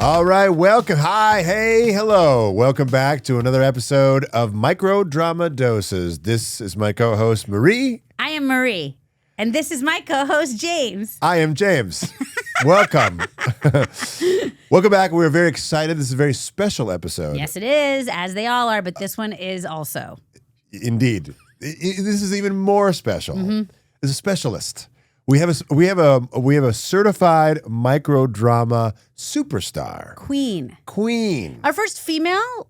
All right, welcome. Hi, hey, hello. Welcome back to another episode of Micro Drama Doses. This is my co-host, Marie. I am Marie. And this is my co-host, James. I am James. Welcome. Welcome back. We're very excited. This is a very special episode. Yes, it is, as they all are, but this one is also. Indeed. This is even more special. Mm-hmm. It's a specialist. We have a certified micro drama superstar. Queen. Our first female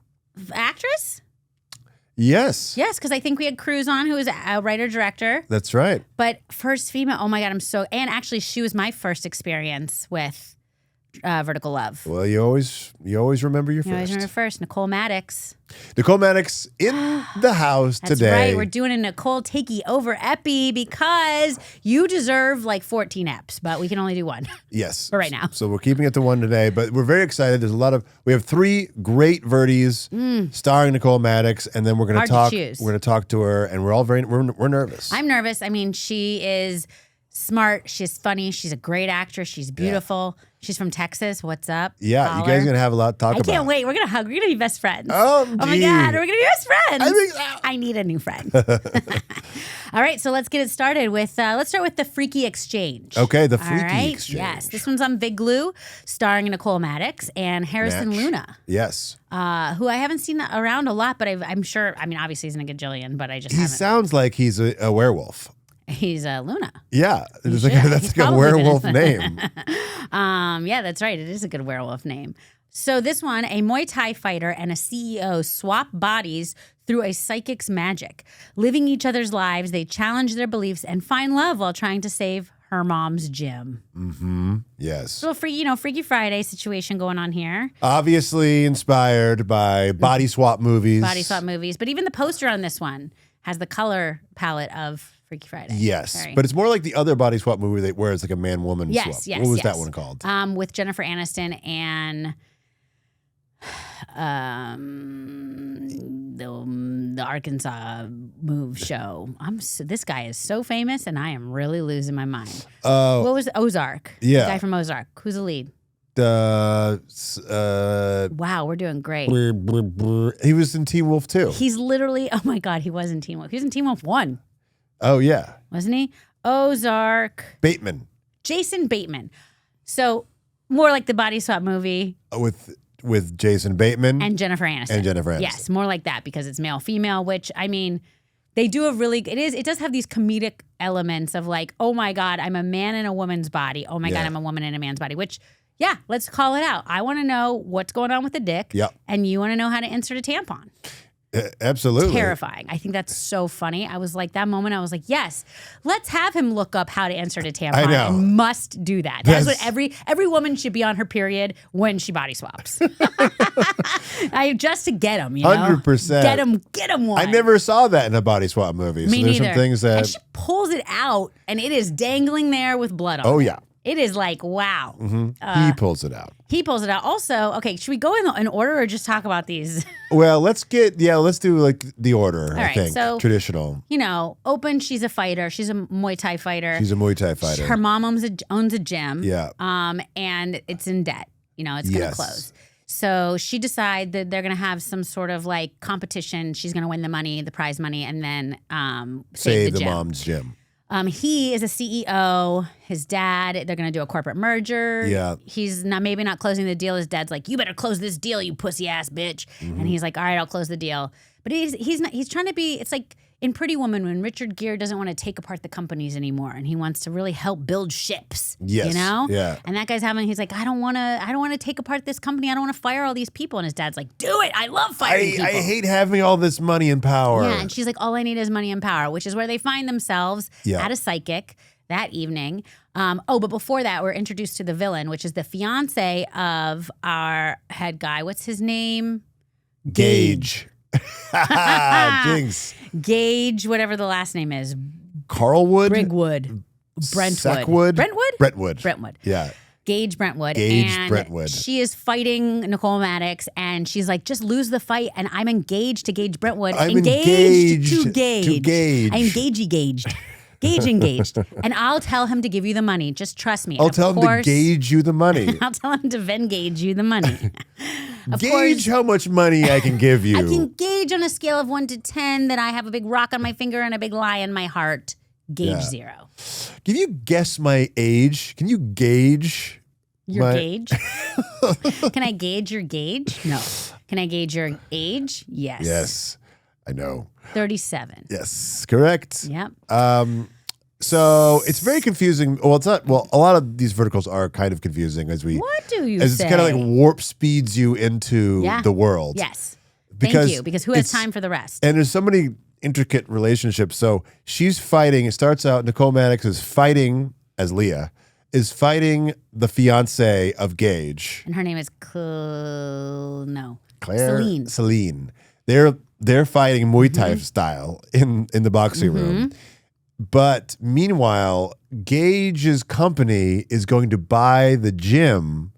actress? Yes. Yes, because I think we had Cruz on, who is a writer-director. That's right. But first female, oh my God, and actually she was my first experience with Vertical Love. Well, you always remember your You first. always remember first, Nicole Mattox. Nicole Mattox in the house That's today. right. We're doing a Nicole Takeover epi because you deserve like 14 eps, but we can only do one. Yes. For right now. So we're keeping it to one today, but we're very excited. We have three great Verties starring Nicole Mattox, and then we're going to talk. choose. We're going to talk to her, and we're all we're nervous. I'm nervous. I mean, she is smart. She's funny. She's a great actress. She's beautiful. Yeah. She's from Texas. What's up? Yeah, Caller. you guys are going to have a lot to talk about. I can't wait. We're going to hug. We're going to be best friends. Oh my God. We're going to be best friends. I need a new friend. All right. So let's get it started with, let's start with the Freaky Exchange. Okay. The Freaky Exchange. Yes. This one's on Big Glue, starring Nicole Mattox and Harrison Luna. Yes. Who I haven't seen around a lot, but I'm sure, I mean, obviously he's in a gajillion, but I just He haven't. sounds like he's a werewolf. He's Luna. Yeah, that's like a werewolf name. Yeah, that's right. It is a good werewolf name. So this one, a Muay Thai fighter and a CEO swap bodies through a psychic's magic. Living each other's lives, they challenge their beliefs and find love while trying to save her mom's gym. Mm-hmm. Yes. So Freaky Friday situation going on here. Obviously inspired by body swap movies. But even the poster on this one has the color palette of Freaky Friday. Yes, but it's more like the other body swap movie where it's like a man-woman swap. Yes. What was that one called? With Jennifer Aniston and the Arkansas Move show. This guy is so famous, and I am really losing my mind. What was Ozark? Yeah, the guy from Ozark. Who's the lead? Wow, we're doing great. He was in Teen Wolf 2. He's literally, oh my God, he was in Teen Wolf. He was in Teen Wolf 1. Oh, yeah. Wasn't he? Ozark. Bateman. Jason Bateman. So more like the body swap movie. With Jason Bateman. And Jennifer Aniston. Yes, more like that because it's male-female, which, I mean, they do a really, it does have these comedic elements of like, oh my God, I'm a man in a woman's body. Oh my God, I'm a woman in a man's body, which, yeah, let's call it out. I want to know what's going on with the dick. Yep. And you want to know how to insert a tampon. Absolutely. Terrifying. I think that's so funny. I was like, that moment, I was like, yes, let's have him look up how to insert a tampon. I know. And must do that. That's what every woman should be on her period when she body swaps. Just to get him, 100%. Get him one. I never saw that in a body swap movie. Me there's neither. Some things that... And she pulls it out, and it is dangling there with blood on it. Oh, yeah. It is like, wow. Mm-hmm. He pulls it out. Also, okay, should we go in order or just talk about these? Well, let's do like the order, All I right, think. so, traditional. Open, she's a fighter. She's a Muay Thai fighter. Her mom owns a gym. Yeah. And it's in debt. It's going to close. So she decides that they're going to have some sort of like competition. She's going to win the prize money, and then save the mom's gym. He is a CEO. His dad, they're going to do a corporate merger. Yeah. He's maybe not closing the deal. His dad's like, you better close this deal, you pussy ass bitch. Mm-hmm. And he's like, all right, I'll close the deal. But he's trying to be, it's like in Pretty Woman when Richard Gere doesn't want to take apart the companies anymore, and he wants to really help build ships. Yes. Yeah. And that guy's he's like, I don't want to take apart this company. I don't want to fire all these people. And his dad's like, do it. I love firing people. I hate having all this money and power. Yeah. And she's like, all I need is money and power, which is where they find themselves at a psychic that evening. But before that, we're introduced to the villain, which is the fiance of our head guy. What's his name? Gage. Jinx. Gage, whatever the last name is. Carlwood? Brigwood. Brentwood. Brentwood? Brentwood. Yeah. Gage Brentwood. She is fighting Nicole Mattox, and she's like, just lose the fight, and I'm engaged to Gage Brentwood. I'm engaged to Gage. I'm engaged. Gage engaged. And I'll tell him to give you the money. Just trust me. I'll tell him to gauge you the money. I'll tell him to Vengage you the money. Gauge how much money I can give you. I can gauge on a scale of 1 to 10 that I have a big rock on my finger and a big lie in my heart. Gauge 0. Can you guess my age? Can you gauge your gauge? Can I gauge your gauge? No. Can I gauge your age? Yes. Yes. I know. 37. Yes, correct. Yep. So it's very confusing. Well, it's not. Well, a lot of these verticals are kind of confusing as What do you as say? it's kind of like warp speeds you into the world. Yes. Because thank you. Because who has time for the rest? And there's so many intricate relationships. So she's fighting. It starts out. Nicole Mattox is fighting as Leah. Is fighting the fiance of Gage. And her name is Celine. They're fighting Muay Thai style in the boxing room. But meanwhile, Gage's company is going to buy the gym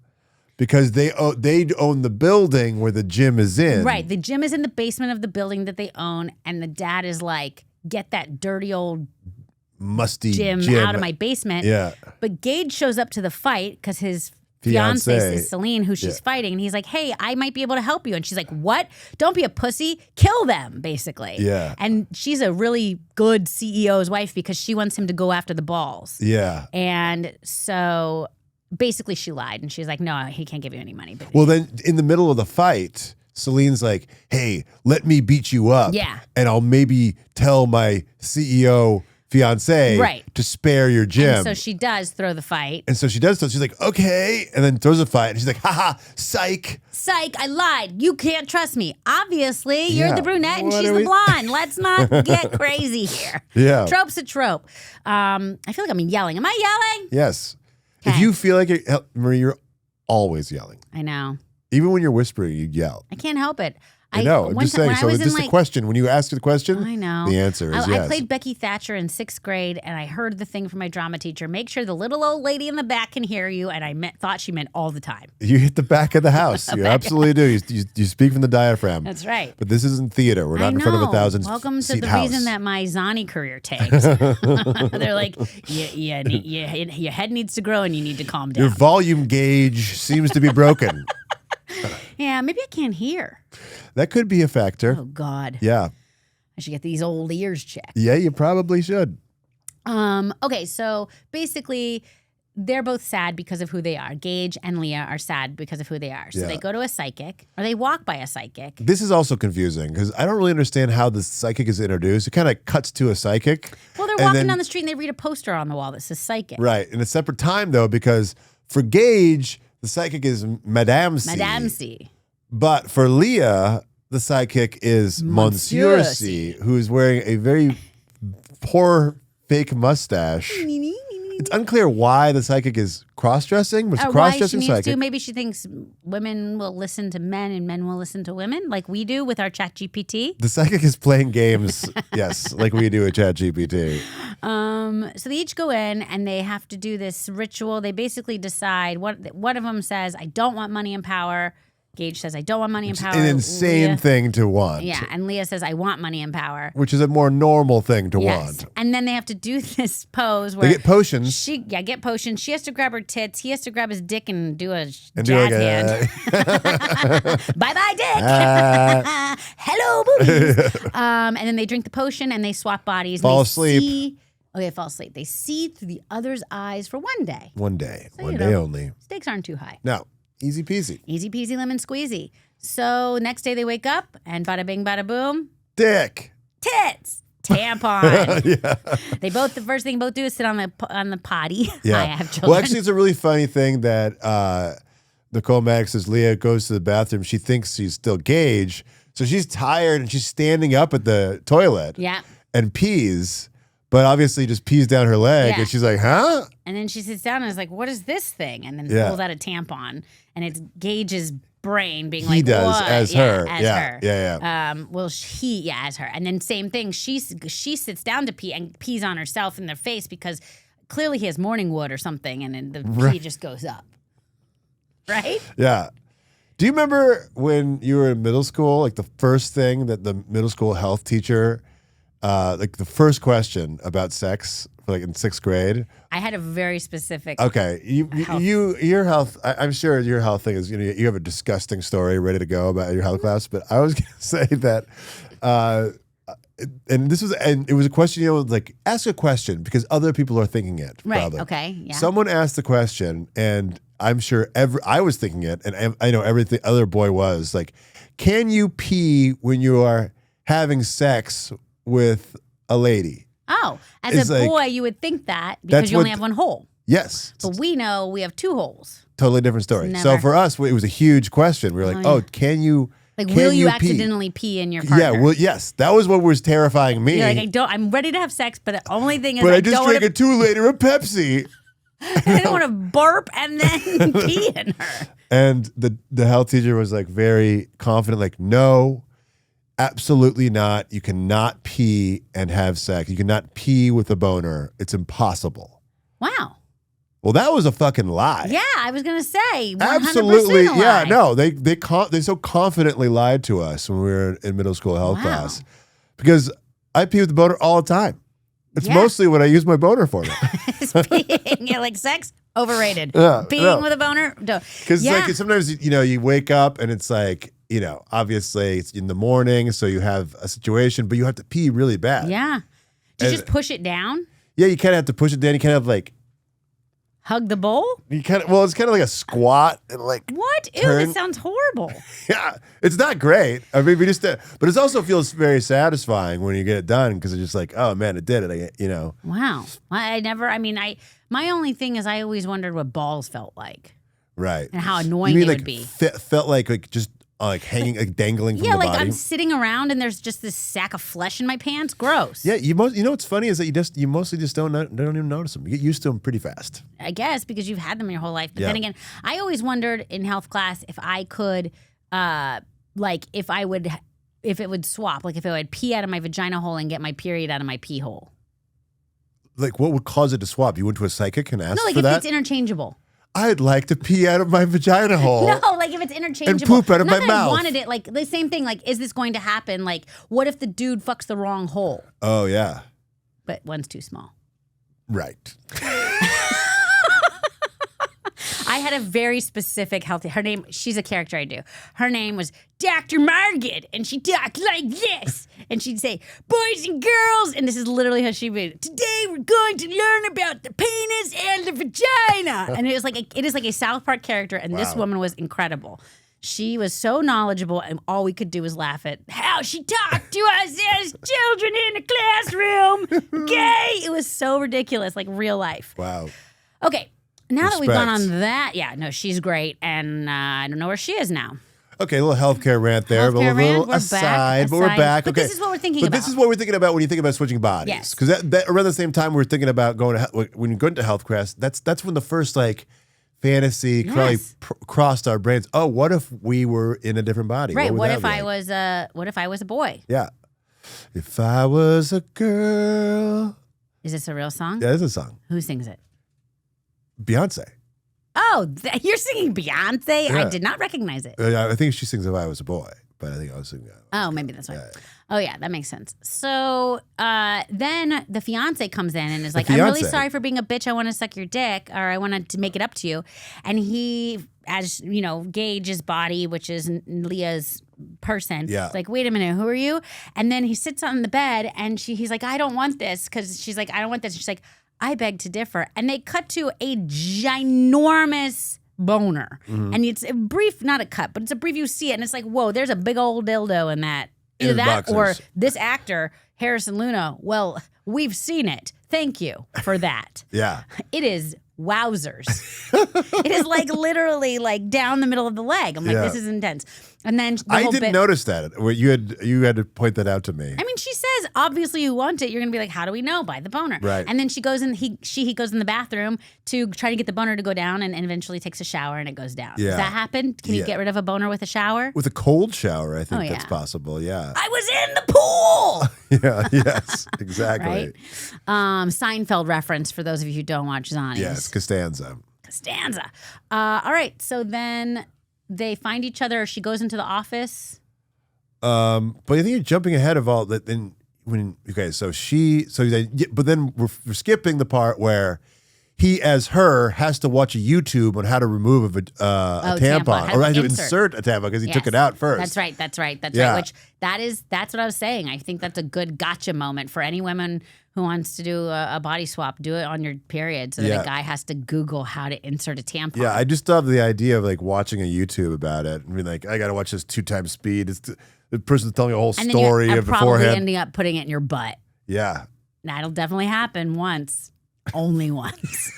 because they own the building where the gym is in. Right. The gym is in the basement of the building that they own, and the dad is like, get that dirty old musty gym out of my basement. Yeah. But Gage shows up to the fight because his fiance is Celine, who she's fighting, and he's like, hey, I might be able to help you. And she's like, what? Don't be a pussy. Kill them, basically. Yeah. And she's a really good CEO's wife because she wants him to go after the balls. Yeah. And so basically she lied, and she's like, no, he can't give you any money. But well, then in the middle of the fight, Celine's like, hey, let me beat you up. Yeah. And I'll maybe tell my CEO fiance to spare your gym. And so she does throw the fight. And so she does. So she's like, okay. And then throws a fight. And she's like, haha, psych. Psych, I lied. You can't trust me. Obviously, you're the brunette and What she's are the we- blonde. Let's not get crazy here. Yeah. Trope's a trope. I feel like I'm yelling. Am I yelling? Yes. Okay. If you feel like it, Marie, you're always yelling. I know. Even when you're whispering, you yell. I can't help it. I know. I'm just saying. So it's just a question. When you ask the question, I know. the answer is yes. I played Becky Thatcher in 6th grade, and I heard the thing from my drama teacher, make sure the little old lady in the back can hear you, and I thought she meant all the time. You hit the back of the house. You absolutely do. You speak from the diaphragm. That's right. But this isn't theater. We're not in front of 1,000 Welcome to seat the house. reason that my zonnie career tanks. They're like, your head needs to grow and you need to calm down. Your volume gauge seems to be broken. Yeah, maybe I can't hear. That could be a factor. Oh, God. Yeah. I should get these old ears checked. Yeah, you probably should. Okay, so basically, they're both sad because of who they are. Gage and Leah are sad because of who they are. So they go to a psychic, or they walk by a psychic. This is also confusing because I don't really understand how the psychic is introduced. It kind of cuts to a psychic. Well, they're walking down the street and they read a poster on the wall that says psychic. Right. In a separate time, though, because for Gage, the psychic is Madame C. Madame C. But for Leah, the psychic is Monsieur C, who is wearing a very poor fake mustache. It's unclear why the psychic is cross-dressing, but it's a cross-dressing why she psychic. needs to. Maybe she thinks women will listen to men and men will listen to women, like we do with our Chat GPT. The psychic is playing games, yes, like we do at ChatGPT. So they each go in and they have to do this ritual. They basically decide. One of them says, "I don't want money and power." Gage says, I don't want money and power. An insane thing to want. Yeah, and Leah says, I want money and power. Which is a more normal thing to want. And then they have to do this pose where they get potions. Get potions. She has to grab her tits. He has to grab his dick and do a jazz hand. Bye-bye, dick. Hello, boobies. And then they drink the potion and they swap bodies. Fall asleep. They fall asleep. They see through the other's eyes for one day. One day. So, one day only. Stakes aren't too high. No. Easy peasy. Easy peasy lemon squeezy. So next day they wake up and bada bing, bada boom. Dick. Tits. Tampon. The first thing both do is sit on the potty. Yeah. I have children. Well, actually, it's a really funny thing that Nicole Mattox says Leah goes to the bathroom. She thinks she's still Gage. So she's tired and she's standing up at the toilet. Yeah. And pees. But obviously just pees down her leg. And she's like, huh? And then she sits down and is like, what is this thing? And then pulls out a tampon. And it's Gage's brain being like, he does what? as her. As her. Yeah. As her. And then same thing. She sits down to pee and pees on herself in their face because clearly he has morning wood or something. And then the pee just goes up. Right? Yeah. Do you remember when you were in middle school, like the first thing that the middle school health teacher like the first question about sex, like in 6th grade. I had a very specific. Okay, your health. I'm sure your health thing is you have a disgusting story ready to go about your health class. But I was gonna say that, and it was a question. Like ask a question because other people are thinking it. Right. Probably. Okay. Yeah. Someone asked the question, and I'm sure I was thinking it, and I know every other boy was like, can you pee when you are having sex with a lady? Oh, as a boy, you would think that because you only have one hole. Yes. But we know we have 2 holes. Totally different story. So for us, it was a huge question. We were like, can you? Like, will you accidentally pee in your partner? Yeah, well, yes. That was what was terrifying me. You're like, I'm ready to have sex, but the only thing is I just drank a 2-liter of Pepsi. I don't want to burp and then pee in her. And the health teacher was like very confident, like, no, absolutely not. You cannot pee and have sex. You cannot pee with a boner. It's impossible. Wow. Well, that was a fucking lie. Yeah, I was gonna say 100% absolutely. a lie. Yeah, no, they so confidently lied to us when we were in middle school health class because I pee with the boner all the time. It's mostly what I use my boner for. It's peeing. Yeah, like sex, overrated. Peeing with a boner, because like sometimes you wake up and it's like obviously it's in the morning, so you have a situation, but you have to pee really bad. Yeah. Do you just push it down? Yeah, you kind of have to push it down. You kind of like hug the bowl? You kind of it's kind of like a squat and like what? Turn. Ew, this sounds horrible. Yeah, it's not great. I mean, but it also feels very satisfying when you get it done because it's just like, oh man, it did it. Wow. My only thing is I always wondered what balls felt like. Right. And how annoying they would be. Felt like just like hanging, like dangling from the body. Yeah, like I'm sitting around and there's just this sack of flesh in my pants. Gross. Yeah, you know what's funny is that you mostly just don't even notice them. You get used to them pretty fast. I guess because you've had them your whole life. But then again, I always wondered in health class if I could, if it would swap, like if I would pee out of my vagina hole and get my period out of my pee hole. Like what would cause it to swap? You went to a psychic and asked for that? No, like if it's interchangeable. I'd like to pee out of my vagina hole. No, like if it's interchangeable. And poop out of my mouth. I wanted it, like the same thing, like is this going to happen? Like what if the dude fucks the wrong hole? Oh, yeah. But one's too small. Right. I had a very specific her name, she's a character I do. Her name was Dr. Margaret, and she talked like this. And she'd say, boys and girls, and this is literally how she would, today we're going to learn about the penis and the vagina. And it is like a South Park character, and this woman was incredible. She was so knowledgeable, and all we could do was laugh at how she talked to us as children in a classroom. Gay. It was so ridiculous, like real life. Wow. Okay. Now that we've gone on that, she's great, and I don't know where she is now. Okay, a little healthcare rant there, but a little aside, but we're back. But this is what we're thinking about. But this is what we're thinking about when you think about switching bodies. Yes. Because that around the same time we were thinking about when you go into health class, that's when the first like fantasy probably crossed our brains. Oh, what if we were in a different body? Right. What if I was a boy? Yeah. If I was a girl. Is this a real song? Yeah, it's a song. Who sings it? Beyonce. Oh, you're singing Beyonce? Yeah. I did not recognize it. I think she sings If I Was a Boy, but I think I was singing Oh, maybe that's right. Yeah. Oh, yeah, that makes sense. So then the fiance comes in and is like, I'm really sorry for being a bitch. I want to suck your dick, or I want to make it up to you. And he, as Gage's body, which is Leah's person, is like, wait a minute, who are you? And then he sits on the bed and he's like, I don't want this, because she's like, I don't want this. And she's like, I beg to differ. And they cut to a ginormous boner. Mm-hmm. And it's a brief, not a cut, but it's a brief, you see it. And it's like, whoa, there's a big old dildo in that. Either that or this actor, Harrison Luna, well, we've seen it. Thank you for that. Yeah. It is wowzers. It is like literally like down the middle of the leg. I'm like, this is intense. And then I didn't notice that. You had to point that out to me. I mean, she says, obviously you want it. You're gonna be like, how do we know? By the boner. Right. And then she goes in. He goes in the bathroom to try to get the boner to go down, and eventually takes a shower and it goes down. Yeah. Does that happen? Can you get rid of a boner with a shower? With a cold shower, I think that's possible. Yeah. I was in the pool. Yeah. Yes. Exactly. Right. Seinfeld reference for those of you who don't watch Zonnie. Yes. Costanza. All right. So then they find each other. She goes into the office. But I think you're jumping ahead of all that. Then but then we're skipping the part where he, as her, has to watch a YouTube on how to remove a tampon, or how to insert a tampon because he took it out first. That's right. Which that's what I was saying. I think that's a good gotcha moment for any women who wants to do a body swap. Do it on your period so that a guy has to Google how to insert a tampon. Yeah, I just love the idea of like watching a YouTube about it and being like, I got to watch this 2 times speed. The person's telling me a whole story and beforehand. Probably ending up putting it in your butt. Yeah. That'll definitely happen once. Only once.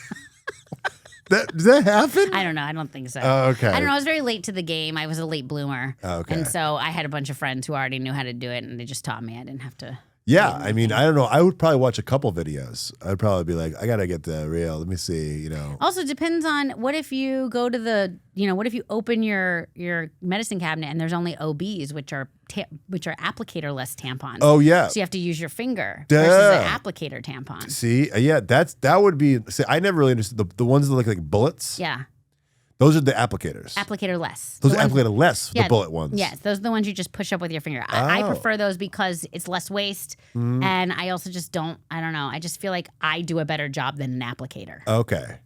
Does that happen? I don't know. I don't think so. Oh, okay. I don't know. I was very late to the game. I was a late bloomer. Oh, okay. And so I had a bunch of friends who already knew how to do it, and they just taught me. I didn't have to. Yeah, I mean, I don't know. I would probably watch a couple videos. I'd probably be like, I got to get the real. Let me see, Also depends on what if you go to what if you open your medicine cabinet and there's only OBs, which are applicator-less tampons. Oh, yeah. So you have to use your finger versus an applicator tampon. See, yeah, that would be. See, I never really understood the ones that look like bullets. Yeah. Those are the applicators. Applicator-less. Those are applicator-less, the bullet ones. Yes, those are the ones you just push up with your finger. I prefer those because it's less waste, and I also just don't know. I just feel like I do a better job than an applicator. Okay.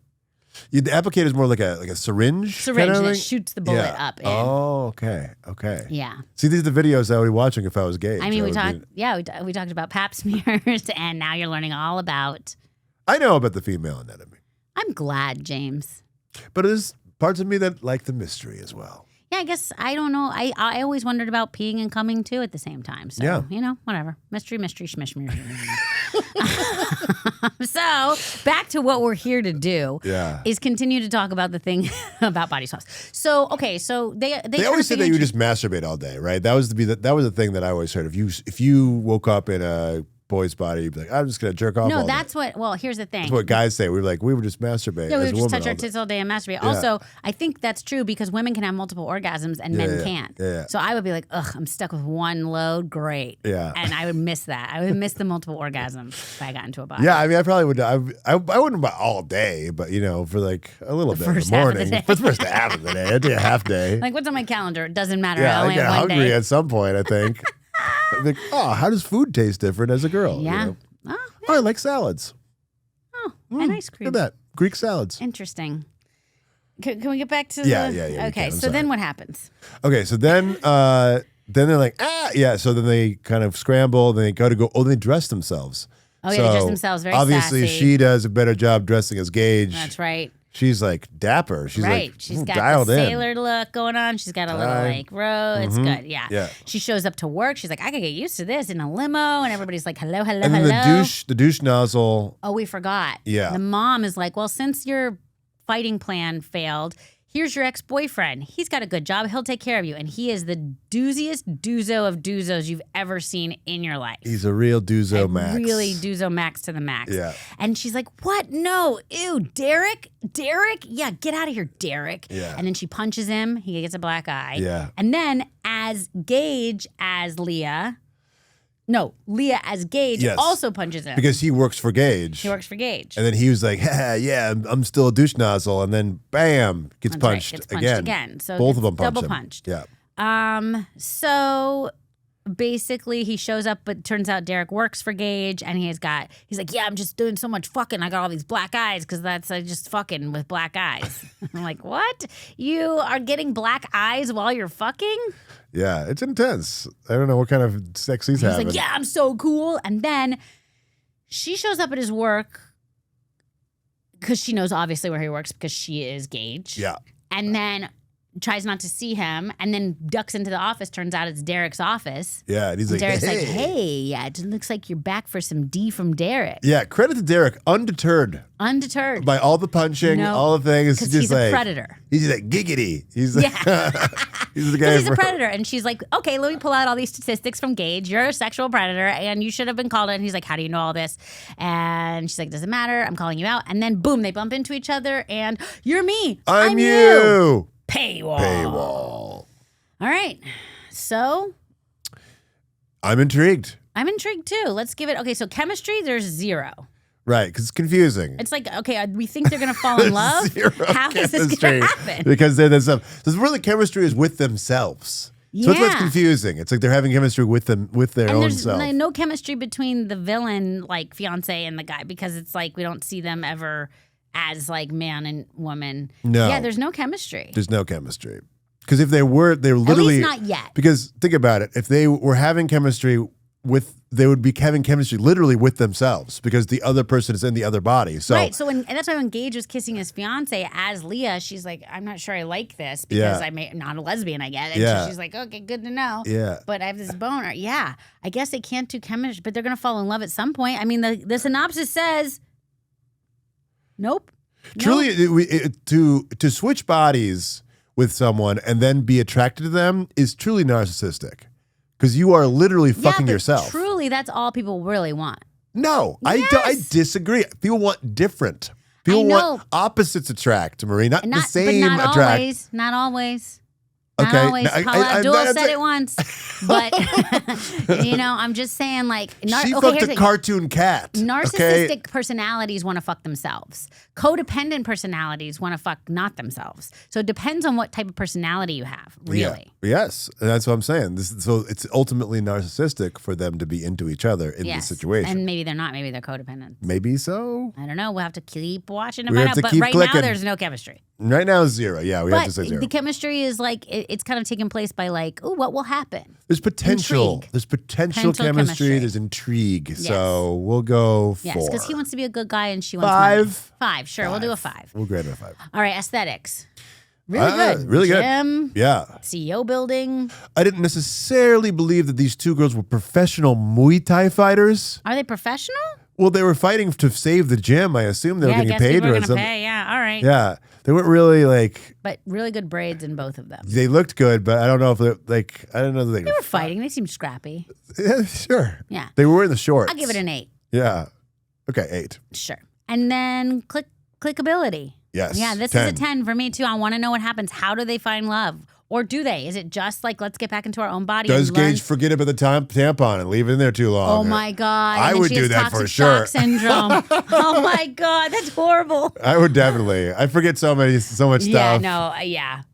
The applicator is more like a syringe? Syringe that shoots the bullet up in. Oh, okay. Yeah. See, these are the videos I would be watching if I was gay. I mean, we talked about pap smears, and now you're learning all about. I know about the female anatomy. I'm glad, James. But there's parts of me that like the mystery as well. Yeah, I guess, I don't know. I always wondered about peeing and coming too at the same time. So, whatever. Mystery, shmish. So, back to what we're here to do is continue to talk about the thing about body swaps. So, okay, so they always say that you just masturbate all day, right? That was the thing that I always heard. If you woke up in a boy's body, you'd be like, I'm just going to jerk off all day. Well, here's the thing. That's what guys say. We would just masturbate. Yeah, we would just touch our tits all day and masturbate. Yeah. Also, I think that's true because women can have multiple orgasms and men can't. Yeah. So I would be like, I'm stuck with one load. Great. Yeah. And I would miss that. I would miss the multiple orgasms if I got into a body. Yeah, I mean, I probably would. I wouldn't about all day, but for like a little bit in the morning. For the first half of the day. I'd do a half day. Like, what's on my calendar? It doesn't matter. Yeah, I only get have one hungry day. at some point, I think. I'm like, how does food taste different as a girl? Yeah. Oh, I like salads. Oh, and ice cream. Look at that. Greek salads. Interesting. Can we get back to Yeah. Okay, so then what happens? Okay, so then they're like, so then they kind of scramble, then they they dress themselves. Oh, yeah, they dress themselves very obviously, sassy. she does a better job dressing as Gage. That's right. She's like dapper. She's like she's got dialed the in. sailor look going on. She's got a little like row. It's good. Yeah. Yeah. She shows up to work. She's like, I could get used to this in a limo, and everybody's like, hello. And then the douche nozzle. Oh, we forgot. Yeah. The mom is like, well, since your fighting plan failed, here's your ex-boyfriend. He's got a good job. He'll take care of you. And he is the dooziest doozo of doozos you've ever seen in your life. He's a real doozo max. Really doozo max to the max. Yeah. And she's like, what? No. Ew, Derek? Yeah, get out of here, Derek. Yeah. And then she punches him. He gets a black eye. Yeah. And then as Gage as Leah as Gage also punches him. Because he works for Gage. He works for Gage. And then he was like, yeah, I'm still a douche nozzle. And then, bam, gets punched again. So both of them punch double him. punched. Yeah. So basically he shows up, but turns out Derek works for Gage, and he's like, yeah, I'm just doing so much fucking. I got all these black eyes because I just fucking with black eyes. I'm like, what? You are getting black eyes while you're fucking? Yeah, it's intense. I don't know what kind of sex he's having. He's like, yeah, I'm so cool. And then she shows up at his work because she knows obviously where he works because she is Gage. Yeah. And then tries not to see him, and then ducks into the office. Turns out it's Derek's office. Yeah, and he's like, Derek's like, hey, it looks like you're back for some D from Derek. Yeah, credit to Derek, undeterred by all the punching, all the things. Because he's a predator. He's like giggity. He's like, he's the guy. He's a predator, and she's like, okay, let me pull out all these statistics from Gage. You're a sexual predator, and you should have been called out. And he's like, how do you know all this? And she's like, doesn't matter. I'm calling you out. And then boom, they bump into each other, and you're me. I'm you. Paywall. All right. So I'm intrigued. I'm intrigued too. Let's give it. Okay, so chemistry, there's 0. Right, because it's confusing. It's like, okay, we think they're going to fall in love. How is this going to happen? Because they're themselves. This really chemistry is with themselves. So that's what's confusing. It's like they're having chemistry with their own self. There's no chemistry between the villain, like fiance, and the guy, because it's like we don't see them ever as like man and woman. No. Yeah, there's no chemistry. There's no chemistry. Because if they were, they're literally... At least not yet. Because think about it. If they were having chemistry they would be having chemistry literally with themselves because the other person is in the other body. So, right. So and that's why when Gage was kissing his fiance as Leah, she's like, I'm not sure I like this because I'm not a lesbian, I get it. And so she's like, okay, good to know. Yeah. But I have this boner. Yeah. I guess they can't do chemistry, but they're going to fall in love at some point. I mean, the synopsis says, nope. Truly, to switch bodies with someone and then be attracted to them is truly narcissistic. Because you are literally fucking yourself. Truly, that's all people really want. No, I disagree. People want different. People want opposites attract, Marie, not the same but not attract. Always, not always. Okay. Not always. Paula Abdul said it once. But, I'm just saying, like... She fucked a cartoon cat. Narcissistic personalities want to fuck themselves. Codependent personalities want to fuck not themselves. So it depends on what type of personality you have, really. Yeah. Yes, and that's what I'm saying. So it's ultimately narcissistic for them to be into each other in this situation. And maybe they're not. Maybe they're codependent. Maybe so. I don't know. We'll have to keep watching to find out. But right now, there's no chemistry. Right now, is zero. Yeah, we have to say zero. The chemistry is like, it's kind of taking place by like, oh, what will happen? There's potential. Intrigue. There's potential chemistry. There's intrigue. Yes. So we'll go 4. Yes, because he wants to be a good guy and she wants 5. money. 5, sure. 5. We'll do a 5. We'll grade it a 5. All right, aesthetics. Really good. Really good. Gym. Yeah. CEO building. I didn't necessarily believe that these 2 girls were professional Muay Thai fighters. Are they professional? Well, they were fighting to save the gym. I assume they were getting paid or something. Yeah, all right. Yeah. They weren't really like... But really good braids in both of them. They looked good, but I don't know if they're like... I don't know that they were fighting. They seemed scrappy. Yeah, sure. Yeah. They were in the shorts. I'll give it an 8. Yeah. Okay, 8. Sure. And then clickability. Yes. Yeah, this 10. is a 10 for me too. I want to know what happens. How do they find love? Or do they? Is it just like, let's get back into our own body? Does Gage forget about the tampon and leave it in there too long? Oh my God. I would do that for sure. Shock syndrome. Oh my God, that's horrible. I would definitely. I forget so much stuff. Yeah, no,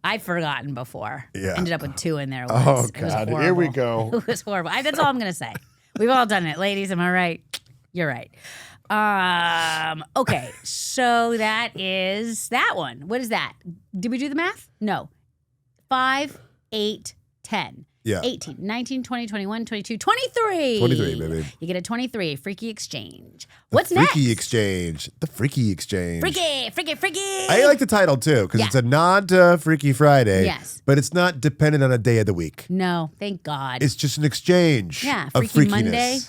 I've forgotten before. Yeah. Ended up with 2 in there once. Oh God, here we go. It was horrible. That's all I'm going to say. We've all done it. Ladies, am I right? You're right. Okay, so that is that one. What is that? Did we do the math? No. 5, 8, 10. Yeah. 18, 19, 20, 21, 22, 23. 23, baby. You get a 23, freaky exchange. What's next? Freaky exchange. The freaky exchange. Freaky. I like the title too, because it's a nod to Freaky Friday. Yes. But it's not dependent on a day of the week. No, thank God. It's just an exchange of freakiness. Monday.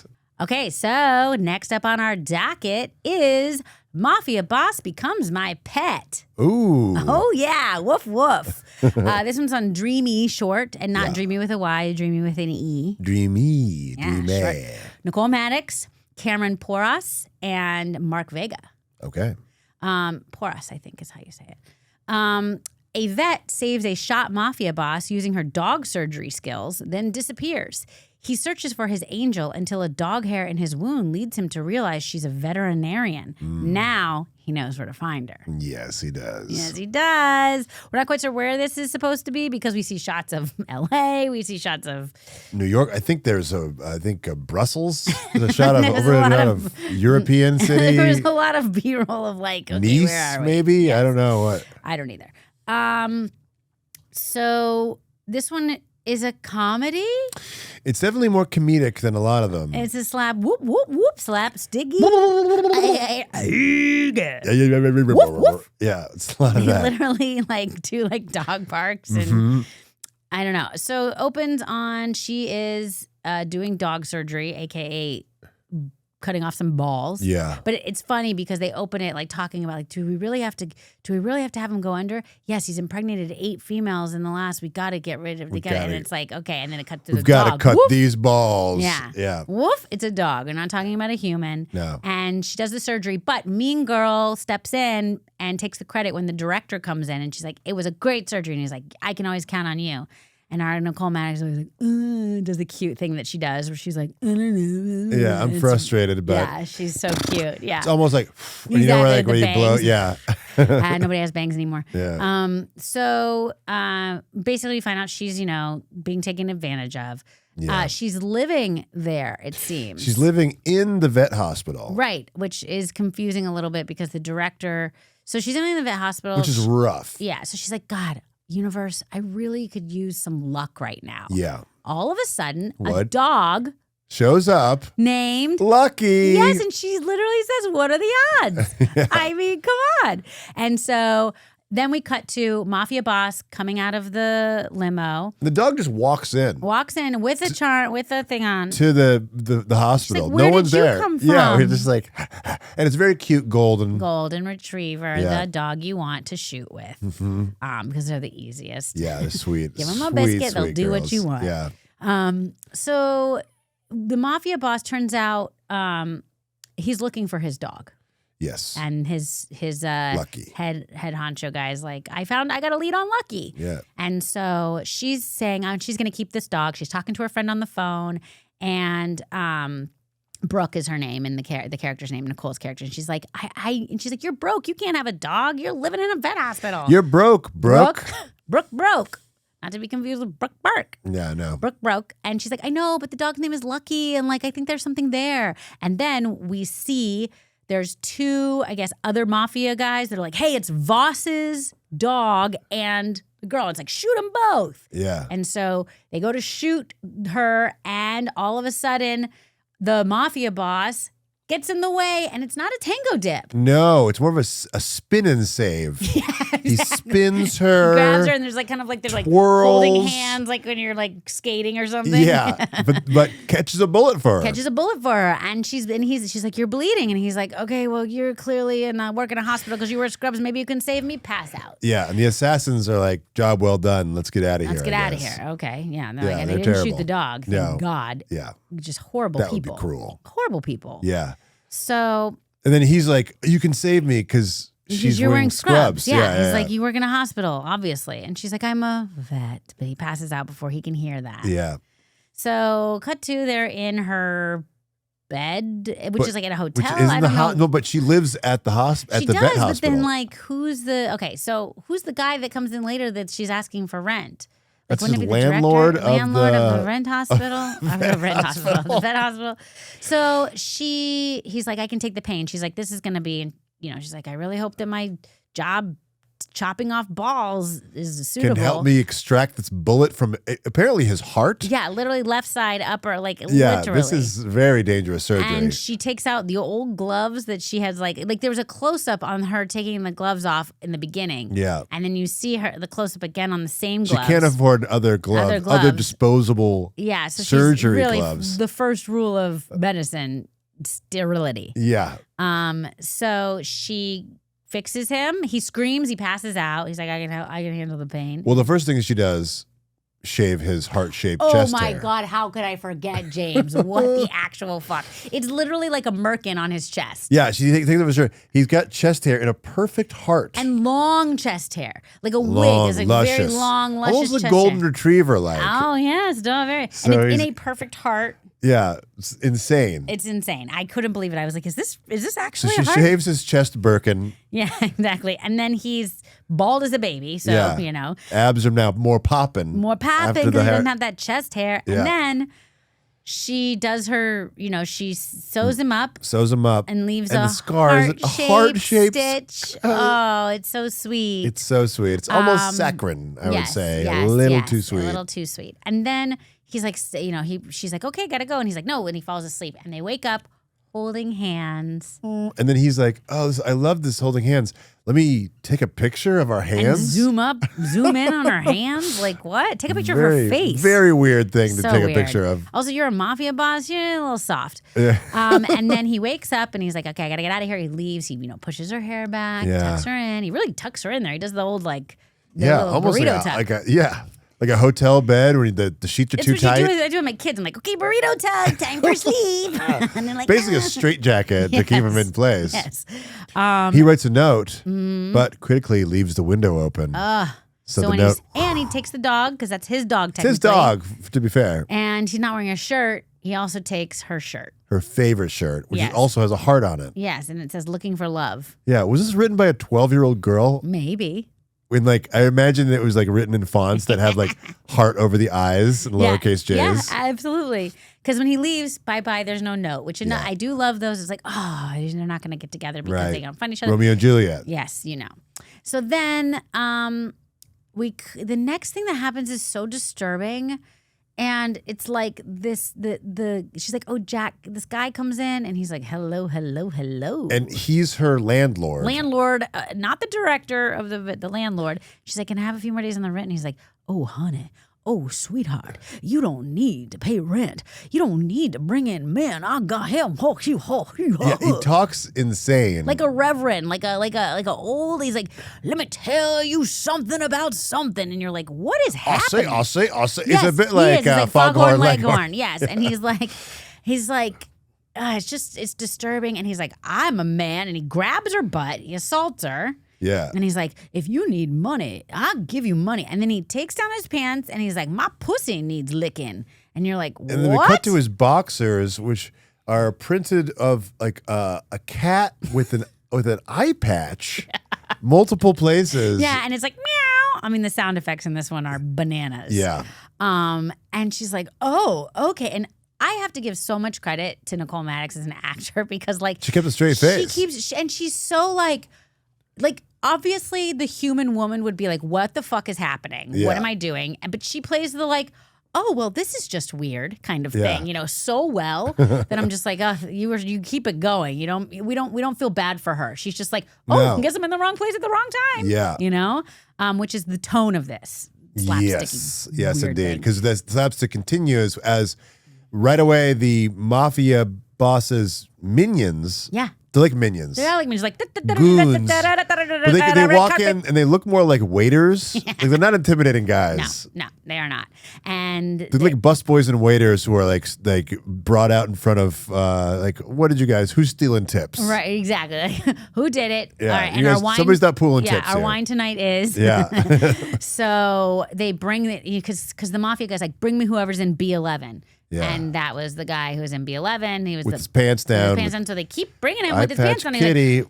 Okay, so next up on our docket is Mafia Boss Becomes My Pet. Ooh. Oh, yeah. Woof, woof. This one's on Dreamy Short, and not Dreamy with a Y, Dreamy with an E. Dreamy. Short. Nicole Mattox, Cameron Porras, and Mark Vega. Okay. Porras, I think is how you say it. A vet saves a shot mafia boss using her dog surgery skills, then disappears. He searches for his angel until a dog hair in his wound leads him to realize she's a veterinarian. Now he knows where to find her. Yes, he does. Yes, he does. We're not quite sure where this is supposed to be because we see shots of L.A., we see shots of New York. I think there's Brussels. There's a shot of European city. There's a lot of B-roll of like, okay, Nice, where are we? maybe? Yes. I don't know what. I don't either. So this one is a comedy. It's definitely more comedic than a lot of them. It's a slap, whoop, whoop, whoop, slap, sticky. Woof, woof. Yeah, it's a lot of that. Literally like 2 like dog barks and I don't know. So opens on she is doing dog surgery, aka cutting off some balls. Yeah. But it's funny because they open it like talking about like, do we really have to have him go under? Yes, he's impregnated 8 females in the last. We got to get rid of the and it's like, okay, and then it cuts to the dog. We've got to cut Woof. these balls. Yeah. Yeah. Woof, it's a dog. We're not talking about a human. No. And she does the surgery, but Mean Girl steps in and takes the credit when the director comes in and she's like, it was a great surgery. And he's like, I can always count on you. And our Nicole Mattox is always like, does the cute thing that she does where she's like, I don't know. Yeah, I'm frustrated, but yeah, she's so cute. Yeah. it's almost like, you know, Exactly, like the where you blow. bangs. Yeah. Nobody has bangs anymore. Yeah. So basically, you find out she's, you know, being taken advantage of. Yeah. She's living there, it seems. She's living in the vet hospital. Right, which is confusing a little bit because the director. So she's in the vet hospital, Which is rough. Yeah. So she's like, God, universe, I really could use some luck right now. Yeah. All of a sudden, a What? dog Shows up. named Lucky. Yes, and she literally says, what are the odds? Yeah. I mean, come on. And so then we cut to Mafia boss coming out of the limo, The dog just walks in walks in with a chart, with a thing on. to the hospital. like, "Where No did one's you there. come Yeah, from?" we're just like, and it's very cute golden. Golden Retriever, Yeah. the dog you want to shoot with, because they're the easiest. Yeah, they're sweet. Give them a Sweet, biscuit, they'll sweet do what girls. you want. Yeah. So the Mafia boss turns out he's looking for his dog. Yes. And his Lucky. head honcho guy is like, I got a lead on Lucky. Yeah. And so she's saying she's going to keep this dog. She's talking to her friend on the phone, and Brooke is her name, and the character's name, Nicole's character. And she's like, and she's like, you're broke. You can't have a dog. You're living in a vet hospital. You're broke, Brooke. Brooke broke. Not to be confused with Brooke Bark. Yeah, no. Brooke broke. And she's like, I know, but the dog's name is Lucky. And like, I think there's something there. And then we see there's two, I guess, other Mafia guys that are like, hey, it's Voss's dog and the girl. It's like, shoot them both. Yeah. And so they go to shoot her, and all of a sudden, the Mafia boss gets in the way, and it's not a tango dip. No, it's more of a spin and save. Yeah, exactly. He spins her. Grabs her, and there's like kind of like they're like twirls. holding hands, like when you're like skating or something. Yeah, but catches a bullet for her. Catches a bullet for her, and she's like, you're bleeding, and he's like, okay, well, you're clearly work in a hospital because you wear scrubs. Maybe you can save me. Pass out. Yeah, and the assassins are like, job well done. Let's get out of here. Let's get I out of guess. here. Okay, yeah, and Yeah, they they're didn't terrible. shoot the dog. Thank No. God. Yeah, Just horrible that people. would be cruel. Horrible people. Yeah, So. and then he's like, you can save me because she's you're wearing scrubs. Yeah. He's like, you work in a hospital, obviously. And she's like, I'm a vet. But he passes out before he can hear that. Yeah. So cut to, they're in her bed, which is like at a hotel. Which isn't I don't know. no, but she lives at the hospital. She At the does, vet but hospital. then like, who's the guy that comes in later that she's asking for rent? Like, That's wouldn't his it be the landlord director? of Landlord of the- the rent hospital? The vet hospital. So he's like, I can take the pain. She's like, this is going to be, she's like, I really hope that my job chopping off balls is suitable. Can help me extract this bullet from apparently his heart. Yeah, literally left side, upper, like Yeah, literally. this is very dangerous surgery. And she takes out the old gloves that she has, like there was a close up on her taking the gloves off in the beginning. Yeah. And then you see her the close up again on the same She gloves. can't afford other gloves, other disposable Yeah, so surgery she's really gloves. the first rule of medicine, sterility. Yeah. So she fixes him. He screams. He passes out. He's like, I can handle the pain. Well, the first thing she does, shave his heart-shaped Oh chest my hair. God, how could I forget, James? What the actual fuck? It's literally like a merkin on his chest. Yeah, she thinks of his shirt. He's got chest hair in a perfect heart. And long chest hair. Like a long, wig. It's like luscious. very long, luscious Almost chest like golden hair. retriever like. Oh, yes. Very. So and it's in he's- a perfect heart. Yeah, it's insane. It's insane. I couldn't believe it. I was like, is this So actually she a heart? shaves his chest Birkin. Yeah, exactly. And then he's bald as a baby. So, Yeah. Abs are now more popping. more popping after because the he hair. doesn't have that chest hair. Yeah. And then she does her, she sews him up Sews him up. and leaves and a the scars, heart-shaped stitch. Oh, it's so sweet. It's so sweet. It's almost saccharine, I would say. A little too sweet. A little too sweet. And then he's like, she's like, okay, gotta go. And he's like, no. And he falls asleep. And they wake up holding hands. And then he's like, oh, I love this holding hands. Let me take a picture of our And hands. zoom in on her hands. Like, what? Take a picture of her face. Very weird thing to So take weird. a picture of. Also, you're a mafia boss. You're a little soft. Yeah. And then he wakes up and he's like, okay, I gotta get out of here. He leaves. He, pushes her hair back, Yeah. tucks her in. He really tucks her in there. He does the old the Yeah, little almost burrito like tuck. like a hotel bed where the sheets are It's too what tight. I do with my kids. I'm like, okay, burrito tuck, time for sleep. And they're like, Basically, a "Ah." straitjacket to keep him in place. Yes. He writes a note, but critically leaves the window open. So and he takes the dog because that's his dog. Technically, it's his dog, to be fair. And he's not wearing a shirt. He also takes her shirt. Her favorite shirt, which also has a heart on it. Yes, and it says "Looking for Love." Yeah, was this written by a 12-year-old girl? Maybe. When I imagine it was written in fonts that had heart over the eyes and lowercase j's. Yeah, absolutely. Because when he leaves, bye-bye, there's no note, which I do love those. It's they're not going to get together because they don't find each other. Romeo and Juliet. Yes, So then the next thing that happens is so disturbing. And it's like this, she's like, oh, Jack, this guy comes in and he's like, hello, hello, hello. And he's her landlord. Landlord, not the director of the landlord. She's like, can I have a few more days on the rent? And he's like, oh, honey. Oh, sweetheart, you don't need to pay rent. You don't need to bring in men. I got him. Yeah, he talks insane. Like a reverend, like a old. He's like, let me tell you something about something, and you're like, what is happening? I'll say. Yes, it's a bit like Foghorn Leghorn. Yes, and he's like, it's disturbing, and he's like, I'm a man, and he grabs her butt, he assaults her. Yeah. And he's like, if you need money, I'll give you money. And then he takes down his pants and he's like, my pussy needs licking. And you're like, what? And then we cut to his boxers, which are printed of a cat with an eye patch, multiple places. Yeah, and it's like, meow. I mean, the sound effects in this one are bananas. Yeah. And she's like, oh, okay. And I have to give so much credit to Nicole Mattox as an actor because she kept a straight face. And she's so like obviously the human woman would be like, what the fuck is happening? Yeah. What am I doing? But she plays the oh, well, this is just weird kind of thing, so well that I'm just like, oh, you keep it going. We don't feel bad for her. She's just like, I guess I'm in the wrong place at the wrong time. Yeah. Which is the tone of this. Yes, indeed. Because the slapstick continues as right away the mafia boss's minions. Yeah. They're like minions. They're like minions, like goons. They walk in and they look more like waiters. They're not intimidating guys. No, they are not. And they're like busboys and waiters who are like brought out in front of what did you guys? Who's stealing tips? Right, exactly. Who did it? Yeah, all right, and our wine. Somebody's not pooling tips. Our wine tonight is. Yeah. So they bring it because the mafia guy's like, bring me whoever's in B11. Yeah. And that was the guy who was in B11. He was with his pants down. So they keep bringing him with his pants down. He's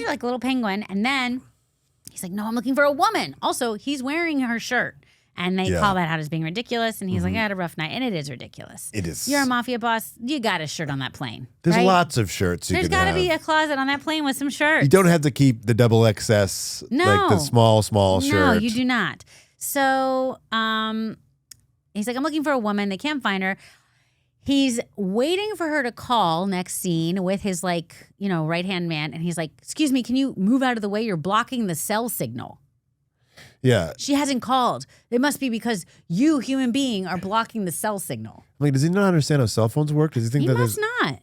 like a little penguin. And then he's like, no, I'm looking for a woman. Also, he's wearing her shirt. And they call that out as being ridiculous. And he's like, I had a rough night. And it is ridiculous. It is. You're a mafia boss. You got a shirt on that plane. There's right? lots of shirts you There's got to be a closet on that plane with some shirts. You don't have to keep the double XS, like the small shirt. No, you do not. So, he's like, I'm looking for a woman. They can't find her. He's waiting for her to call next scene with his right-hand man. And he's like, excuse me, can you move out of the way? You're blocking the cell signal. Yeah. She hasn't called. It must be because you, human being, are blocking the cell signal. Like, does he not understand how cell phones work? Does he think he must not.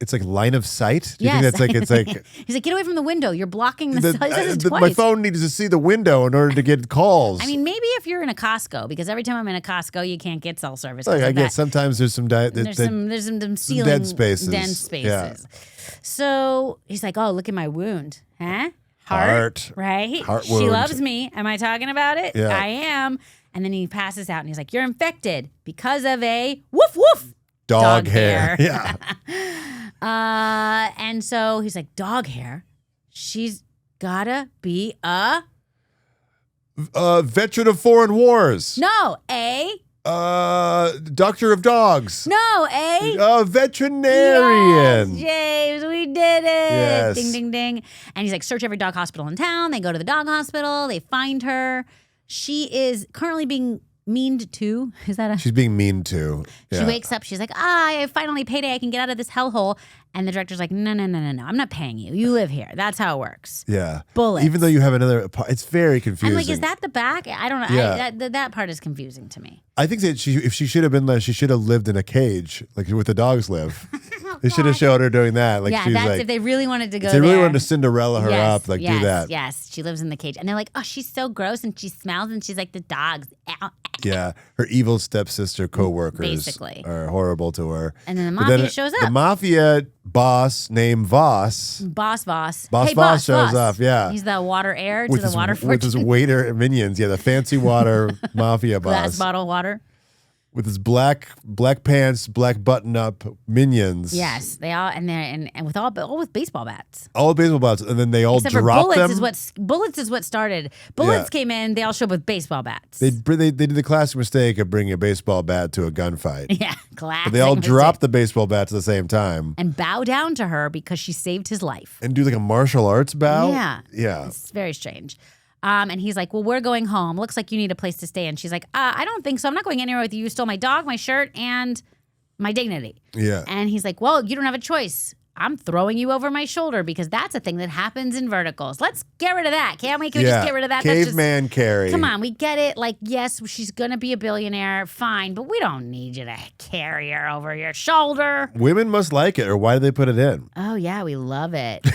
It's like line of sight? Do you think that's it's like he's like, get away from the window. You're blocking the cell. He says it twice. My phone needs to see the window in order to get calls. I mean, maybe if you're in a Costco, because every time I'm in a Costco, you can't get cell service. I guess sometimes there's some there's some ceiling dead spaces. Yeah. So he's like, oh, look at my wound. Huh? Heart. Right? Heart she wound. loves me. Am I talking about it? Yeah. I am. And then he passes out and he's like, you're infected because of a woof woof. Dog hair. Yeah. And so he's like, dog hair? She's gotta be a veteran of foreign wars. No, doctor of dogs. No, veterinarian. Yes, James, we did it. Yes. Ding, ding, ding. And he's like, search every dog hospital in town. They go to the dog hospital. They find her. She is currently being meaned to. Is that She's being mean to. Yeah. She wakes up. She's like, I finally payday. I can get out of this hellhole. And the director's like, no. I'm not paying you. You live here. That's how it works. Yeah. Bullets. Even though you have another, it's very confusing. I'm like, is that the back? I don't know. Yeah. That part is confusing to me. I think that if she should have been, she should have lived in a cage, like where the dogs live. They should have showed her doing that. Like, yeah, she's that's like, if they really wanted to go if they really there. wanted to Cinderella her up, like do that. Yes, she lives in the cage. And they're like, oh, she's so gross and she smells and she's like the dogs. Ow. Yeah, her evil stepsister co-workers Basically. are horrible to her. And then the mafia shows up. The mafia boss named Voss. Boss. Boss Hey, Voss shows up, yeah. He's the water heir to With the his, water with fortune. his waiter minions. Yeah, the fancy water mafia boss. Glass bottle water. With his black pants, black button up minions. Yes, they all and with all with baseball bats. All baseball bats, and then they all Except for drop bullets them. Bullets is what started. Bullets came in. They all showed up with baseball bats. They did the classic mistake of bringing a baseball bat to a gunfight. Yeah, classic. But they all mistake. drop the baseball bats at the same time and bow down to her because she saved his life. and do like a martial arts bow. Yeah. It's very strange. And he's like, well, we're going home. Looks like you need a place to stay. And she's like, I don't think so. I'm not going anywhere with you. You stole my dog, my shirt, and my dignity. Yeah. And he's like, well, you don't have a choice. I'm throwing you over my shoulder because that's a thing that happens in verticals. Let's get rid of that. Can't we? Can we just get rid of that? Caveman carry. Come on, we get it. Like, yes, she's going to be a billionaire. Fine. But we don't need you to carry her over your shoulder. Women must like it, or why do they put it in? Oh, yeah, we love it.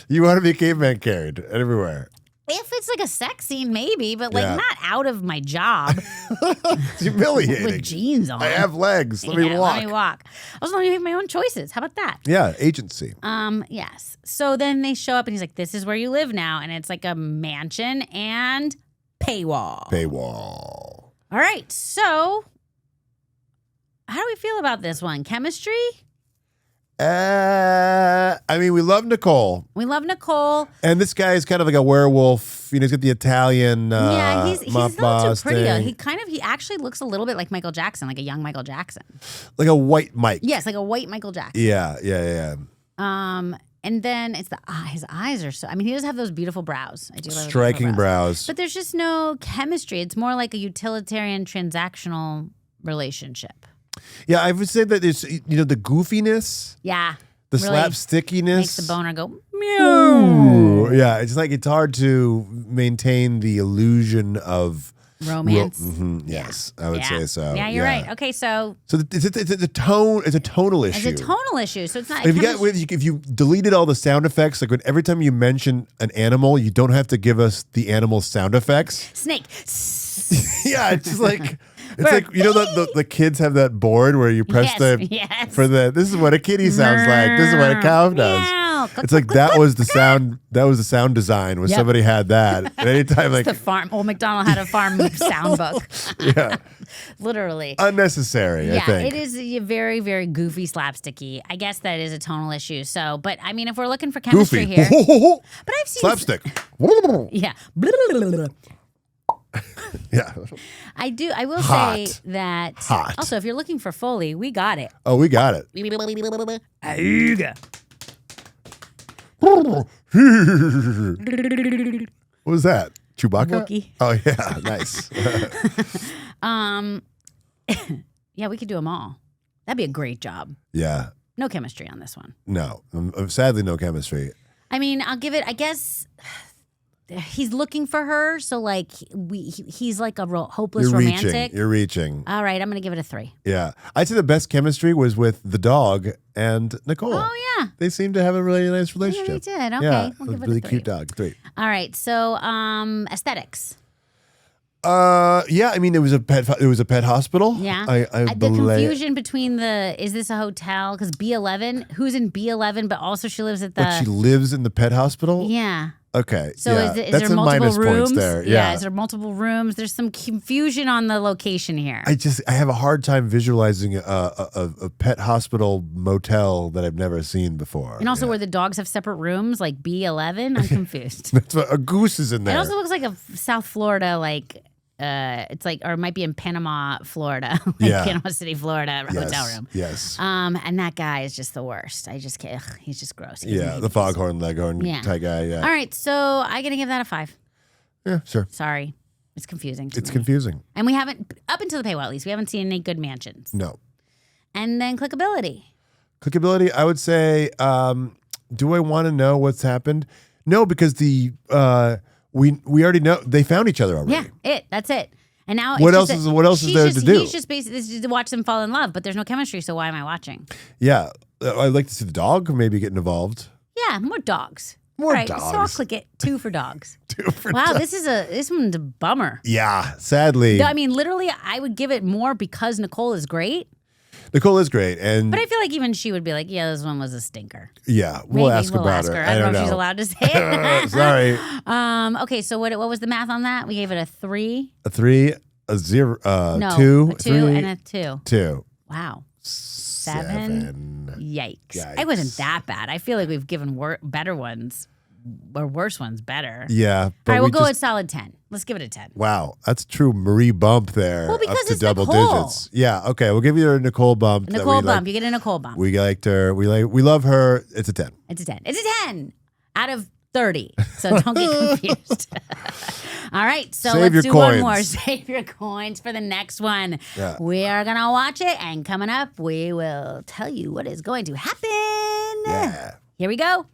You want to be caveman carried everywhere. If it's like a sex scene, maybe, but like Yeah. not out of my job It's humiliating. with jeans on. I have legs. Let me walk. Let me walk. Also, let me make my own choices. How about that? Yeah, agency. Yes. So then they show up and he's like, this is where you live now. And it's like a mansion and paywall. Paywall. All right. So how do we feel about this one? Chemistry? I mean, we love Nicole. We love Nicole. And this guy is kind of like a werewolf. You know, he's got the Italian Yeah, he's mob not too boss pretty. thing. He actually looks a little bit like Michael Jackson, like a young Michael Jackson. Like a white Mike. Yes, like a white Michael Jackson. Yeah. And then it's his eyes are so. I mean, he does have those beautiful brows. I do love Striking beautiful brows. But there's just no chemistry. It's more like a utilitarian transactional relationship. Yeah, I would say that there's, you know, the goofiness, Yeah. the really slapstickiness. makes the boner go meow. Ooh, yeah, it's hard to maintain the illusion of Romance. yes, I would say so. Yeah, you're right. Okay, so it's a tonal issue. it's a tonal issue. So it's not. If you deleted all the sound effects, like every time you mention an animal, you don't have to give us the animal sound effects. Snake. Yeah, it's just like it's like, you know, the kids have that board where you press this is what a kitty sounds like. This is what a cow does. Meow. It's like that was the sound design when somebody had that. And anytime like the farm. Old McDonald had a farm sound book. Yeah. Literally. Unnecessary, I think. It is a very, very goofy, slapsticky. I guess that is a tonal issue. So, but I mean, if we're looking for chemistry Goofy. here. But I've seen Slapstick. Yeah. Yeah. I will Hot. say that. Hot. Also, if you're looking for Foley, we got it. Oh, we got it. What was that? Chewbacca? Wookie. Oh yeah, nice. Yeah, we could do them all. That'd be a great job. Yeah. No chemistry on this one. No. Sadly, no chemistry. I mean, I'll give it. I guess he's looking for her, so like he's like a hopeless romantic. You're reaching. All right, I'm gonna give it a 3. Yeah. I'd say the best chemistry was with the dog and Nicole. Oh yeah, They seem to have a really nice relationship. they did. Okay, Yeah, we'll a give it really a 3. cute dog. 3. All right, so aesthetics. Yeah, I mean, it was a pet hospital. Yeah, I the confusion between is this a hotel? Because B11, who's in B11, but also she lives at the. But she lives in the pet hospital. Yeah. Okay. So yeah. is That's there some multiple minus rooms? points there. Yeah. Is there multiple rooms? There's some confusion on the location here. I have a hard time visualizing a pet hospital motel that I've never seen before. And also where the dogs have separate rooms, like B11. I'm confused. That's what, a goose is in there. It also looks like a South Florida, like it's like, or it might be in Panama, Florida, Panama City, Florida hotel room. Yes. And that guy is just the worst. I just can't. He's just gross. The foghorn leghorn type guy. Yeah. All right, so I'm gonna give that a 5. Yeah, sure. Sorry, it's confusing. It's confusing. And we haven't, up until the paywall at least, we haven't seen any good mansions. No. And then clickability. Clickability, I would say, do I want to know what's happened? No, because we already know they found each other already. Yeah, that's it. And now What else is there to do? He's just basically to watch them fall in love, but there's no chemistry, so why am I watching? Yeah. I'd like to see the dog maybe getting involved. Yeah, more dogs. More right, dogs. So I'll click it. 2 for dogs. 2 for wow, dogs. this one's a bummer. Yeah, sadly. I mean, literally, I would give it more because Nicole is great. Nicole is great, but I feel like even she would be like, "Yeah, this one was a stinker." Yeah, we'll ask about her. I don't know if she's allowed to say it. Sorry. Okay, so what was the math on that? We gave it a 3, a 3, a 0, no, 2, a 2, 3, and a 2. 2. Wow. 7. Yikes! I wasn't that bad. I feel like we've given better ones or worse ones better. Yeah. But all right, we'll go with solid 10. Let's give it a 10. Wow, that's a true Marie bump there. Well, because up to it's double Nicole. digits. Yeah. Okay, we'll give you a Nicole bump. Nicole bump. You get a Nicole bump. We liked her. We love her. It's a 10. It's a 10. It's a 10 out of 30. So don't get confused. All right, so let's do one more. Save your coins for the next one. Yeah. We are going to watch it, and coming up, we will tell you what is going to happen. Yeah. Here we go.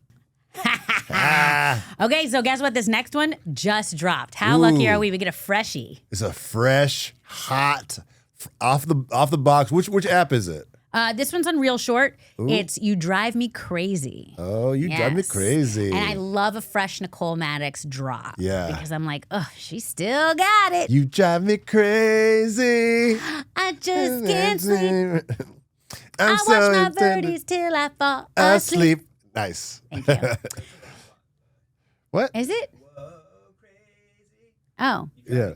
Okay, so guess what? This next one just dropped. How lucky are we? We get a freshie. It's a fresh, hot, off the box. Which app is it? This one's on Real Short. Ooh. It's You Drive Me Crazy. Oh, You Drive Me Crazy. And I love a fresh Nicole Mattox drop. Yeah. Because I'm like, oh, she still got it. You drive me crazy. I just can't sleep. I watch my birdies till I fall asleep. Nice. Thank you. What? Is it? Oh. Yeah.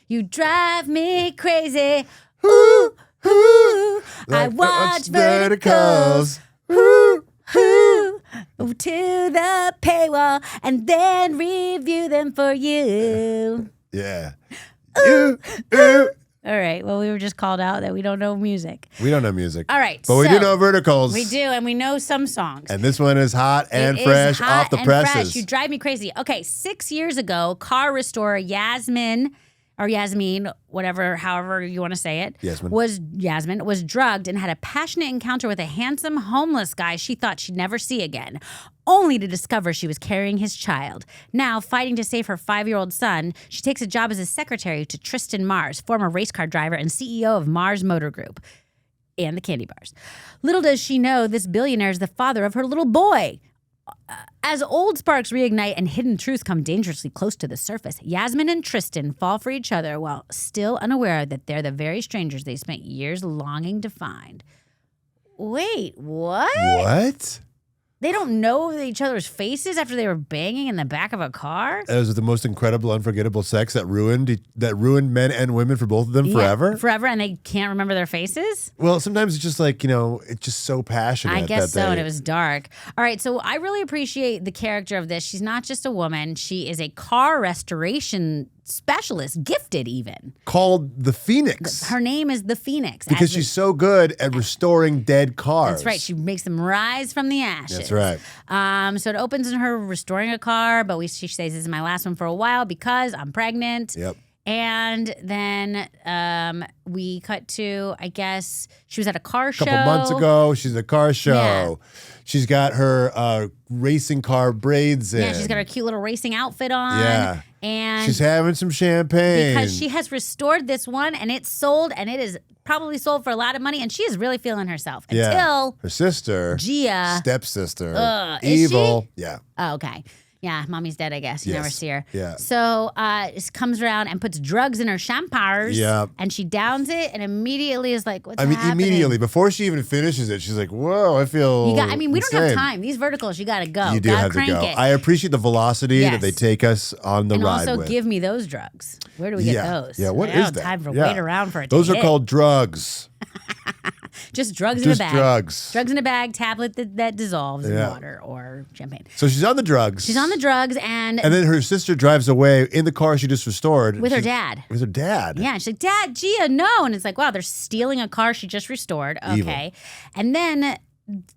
You drive me crazy. Ooh, ooh. I watch verticals. Ooh, ooh. To the paywall and then review them for you. Yeah. Ooh, ooh. All right. Well, we were just called out that we don't know music. We don't know music. All right. But we do know verticals. We do, and we know some songs. And this one is hot and fresh off the presses. Fresh. You drive me crazy. Okay, 6 years ago, car restorer Yasmin, however you want to say it, Yasmin was drugged and had a passionate encounter with a handsome homeless guy she thought she'd never see again, only to discover she was carrying his child. Now, fighting to save her 5-year-old son, she takes a job as a secretary to Tristan Mars, former race car driver and CEO of Mars Motor Group and the candy bars. Little does she know this billionaire is the father of her little boy. As old sparks reignite and hidden truths come dangerously close to the surface, Yasmin and Tristan fall for each other while still unaware that they're the very strangers they spent years longing to find. Wait, what? What? They don't know each other's faces after they were banging in the back of a car? It was the most incredible, unforgettable sex that ruined men and women for both of them forever. Yeah, forever, and they can't remember their faces? Well, sometimes it's just like, it's just so passionate. I guess so, and it was dark. All right, so I really appreciate the character of this. She's not just a woman. She is a car restoration specialist, gifted even. Called the Phoenix. Her name is the Phoenix. Because she's so good at restoring dead cars. That's right. She makes them rise from the ashes. That's right. So it opens in her restoring a car, but she says, this is my last one for a while because I'm pregnant. Yep. And then we cut to, I guess, she was at a car show. A couple months ago, she's at a car show. Yeah. She's got her racing car braids in. Yeah, she's got her cute little racing outfit on. Yeah. And she's having some champagne. Because she has restored this one, and it's sold, and it is probably sold for a lot of money, and she is really feeling herself. Until her sister, Gia. Stepsister. Evil. Is she? Yeah. Oh, okay. Yeah, mommy's dead, I guess. You never see her. Yeah. So she comes around and puts drugs in her champars. Yeah. And she downs it and immediately is like, what's happening? Immediately. Before she even finishes it, she's like, whoa, I feel we don't have time. These verticals, you got to go. You do have to go. I appreciate the velocity that they take us on the ride with. And also give me those drugs. Where do we get those? Yeah, what is that? I don't have time for wait around for it. Those are called drugs. Just drugs in a bag. Drugs. Drugs in a bag, tablet that dissolves in water or champagne. So she's on the drugs. She's on the drugs and then her sister drives away in the car she just restored. With her dad. With her dad. Yeah. She's like, Dad, Gia, no. And it's like, wow, they're stealing a car she just restored. Okay. Evil. And then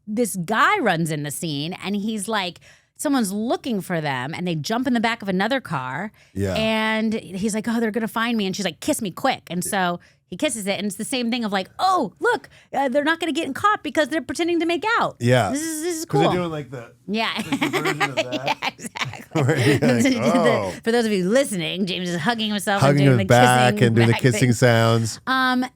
this guy runs in the scene and he's like, someone's looking for them and they jump in the back of another car. Yeah. And he's like, oh, they're going to find me. And she's like, kiss me quick. And so He kisses it, and it's the same thing of like, oh, look, they're not going to get caught because they're pretending to make out. Yeah. This is cool. Because they're doing like the, yeah. like the version of that. Yeah, exactly. Like, oh. For those of you listening, James is hugging himself Hugging and doing his the back kissing and doing the back kissing thing. sounds.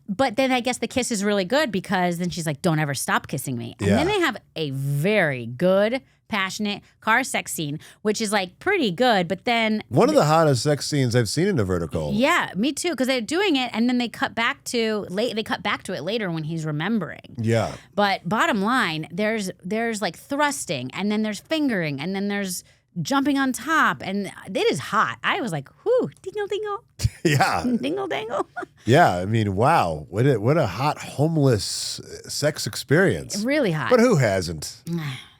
But then I guess the kiss is really good because then she's like, don't ever stop kissing me. And then they have a very good, passionate car sex scene, which is like pretty good. But then One of the hottest sex scenes I've seen in a vertical. yeah, me too. Because they're doing it, and then they cut back to it later when he's remembering. Yeah. But bottom line, there's like thrusting, and then there's fingering, and then there's jumping on top, and it is hot. I was like, whoo, dingle dingle, Yeah. dingle dangle. Yeah. I mean, wow. What a hot homeless sex experience. Really hot. But who hasn't?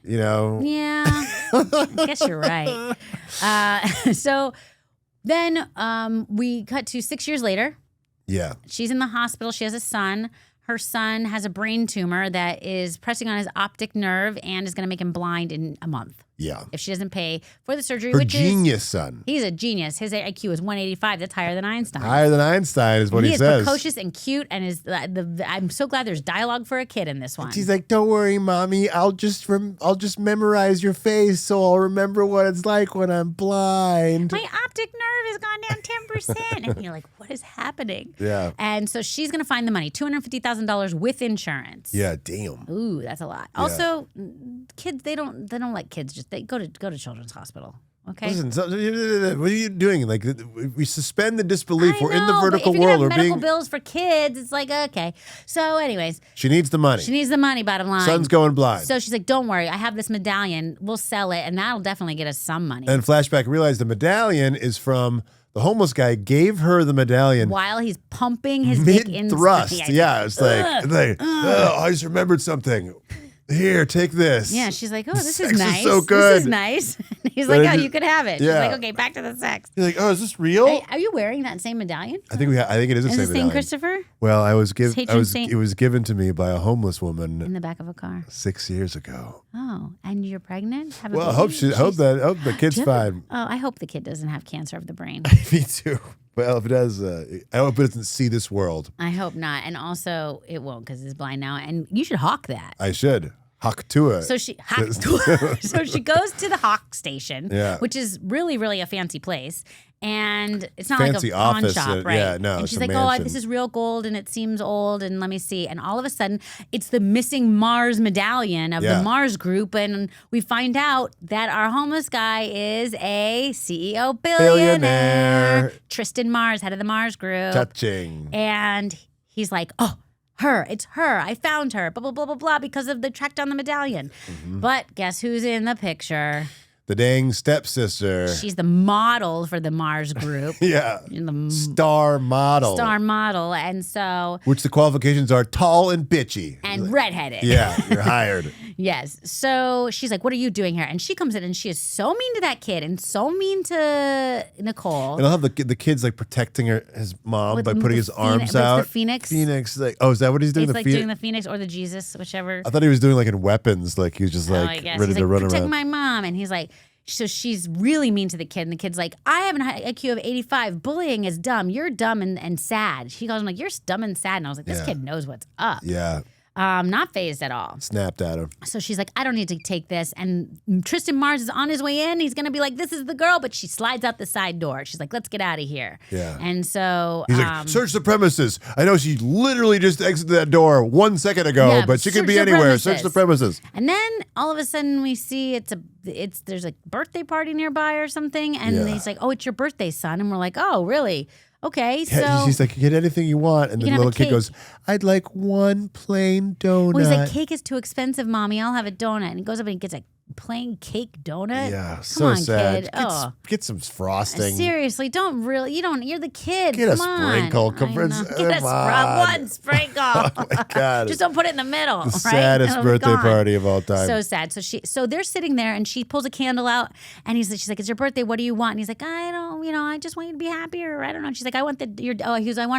You know? Yeah, I guess you're right. So then we cut to 6 years later. Yeah. She's in the hospital. She has a son. Her son has a brain tumor that is pressing on his optic nerve and is going to make him blind in a month Yeah. if she doesn't pay for the surgery. Her which genius son. He's a genius. His IQ is 185. That's higher than Einstein. Higher than Einstein is what he is says. precocious and cute, and is I'm so glad there's dialogue for a kid in this one. She's like, "Don't worry, mommy. I'll just memorize your face, so I'll remember what it's like when I'm blind." My optic nerve has gone down 10%. And you're like, what is happening? Yeah. And so she's going to find the money, $250,000 with insurance. Yeah. Damn. Ooh, that's a lot. Also, kids, they don't like kids. Just they go to children's hospital. Okay. Listen, what are you doing? Like, we suspend the disbelief. We're in the but vertical if you're world. gonna We're have medical being. bills for kids. It's like, okay. So, anyways, She needs the money. she needs the money. Bottom line. Son's going blind. So she's like, "Don't worry, I have this medallion. We'll sell it, and that'll definitely get us some money." And flashback, realized the medallion is from the homeless guy. Gave her the medallion While he's pumping his dick in mid-thrust. Yeah, it's like, oh, I just remembered something. Here, take this. Yeah, she's like, "Oh, this Sex is nice. so good. This is nice." He's like, "Oh, you could have it." She's Yeah. like, "Okay, back to the sex." You're like, oh, is this real? Are you wearing that same medallion? I think it is the Is same this thing medallion. Christopher Well, it was given to me by a homeless in woman the back of a car? 6 years ago. Oh, and you're pregnant? Have a Well, I baby? hope the kid's fine. Oh, I hope the kid doesn't have cancer of the brain. Me too. Well, if it does, I hope it doesn't see this world. I hope not. And also, it won't because it's blind now. And you should hawk that. I should. Hawk to it. So she goes to the hawk station, Yeah. which is really, really a fancy place. And it's not Fancy like a pawn office, shop, right? yeah, no, and it's she's a like, "Oh, mansion. this is real gold, and it seems old, and let me see." And all of a sudden, it's the missing Mars medallion of Yeah. the Mars group, and we find out that our homeless guy is a CEO billionaire. Tristan Mars, head of the Mars group. Touching. And he's like, "Oh, it's her. I found her, blah, blah, blah, blah, blah, because of the track down the medallion." But guess who's in the picture? The dang stepsister. She's the model for the Mars group. Yeah. The Star model. star model. And so, Which the qualifications are tall and bitchy. and redheaded. Yeah, you're hired. Yes. So she's like, "What are you doing here?" And she comes in and she is so mean to that kid and so mean to Nicole. And I'll have the kid's like protecting his mom With by putting his arms out. The Phoenix. Phoenix. Like, oh, is that what he's doing? He's like doing the Phoenix or the Jesus, whichever. I thought he was doing like in weapons. Like he was just I like guess. ready He's to like, run "Protect around. my mom." And he's like, so she's really mean to the kid. And the kid's like, "I have an IQ of 85. Bullying is dumb. You're dumb and sad." She goes, "I'm like, you're dumb and sad." And I was like, this Yeah. kid knows what's up. Yeah. Not phased at all. Snapped at him. So she's like, "I don't need to take this." And Tristan Mars is on his way in. He's going to be like, "This is the girl." But she slides out the side door. She's like, "Let's get out of here." Yeah. And so He's like, "Search the premises." I know she literally just exited that door 1 second ago, Yeah, but she could search be the anywhere. premises. Search the premises. And then all of a sudden we see there's a birthday party nearby or something. And Yeah. he's like, "Oh, it's your birthday, son." And we're like, "Oh, really? Okay." So Yeah, she's like, "Get anything you want," and You then can the have little a kid cake. goes, "I'd like one plain donut." well, he's like, "Cake is too expensive, Mommy. I'll have a donut." And he goes up and he gets a plain cake donut. Yeah, Come so on, sad. kid. Get some frosting. Seriously, you're the kid. Get a Come on. sprinkle. I Come know. Get a come on. one sprinkle. Oh my God. Just don't put it in the middle. The right? saddest It'll be birthday gone. party of all time. So sad. So they're sitting there and she pulls a candle out and she's like, "It's your birthday. What do you want?" And he's like, "I don't, I just want you to be happier." I don't know. She's like, "I want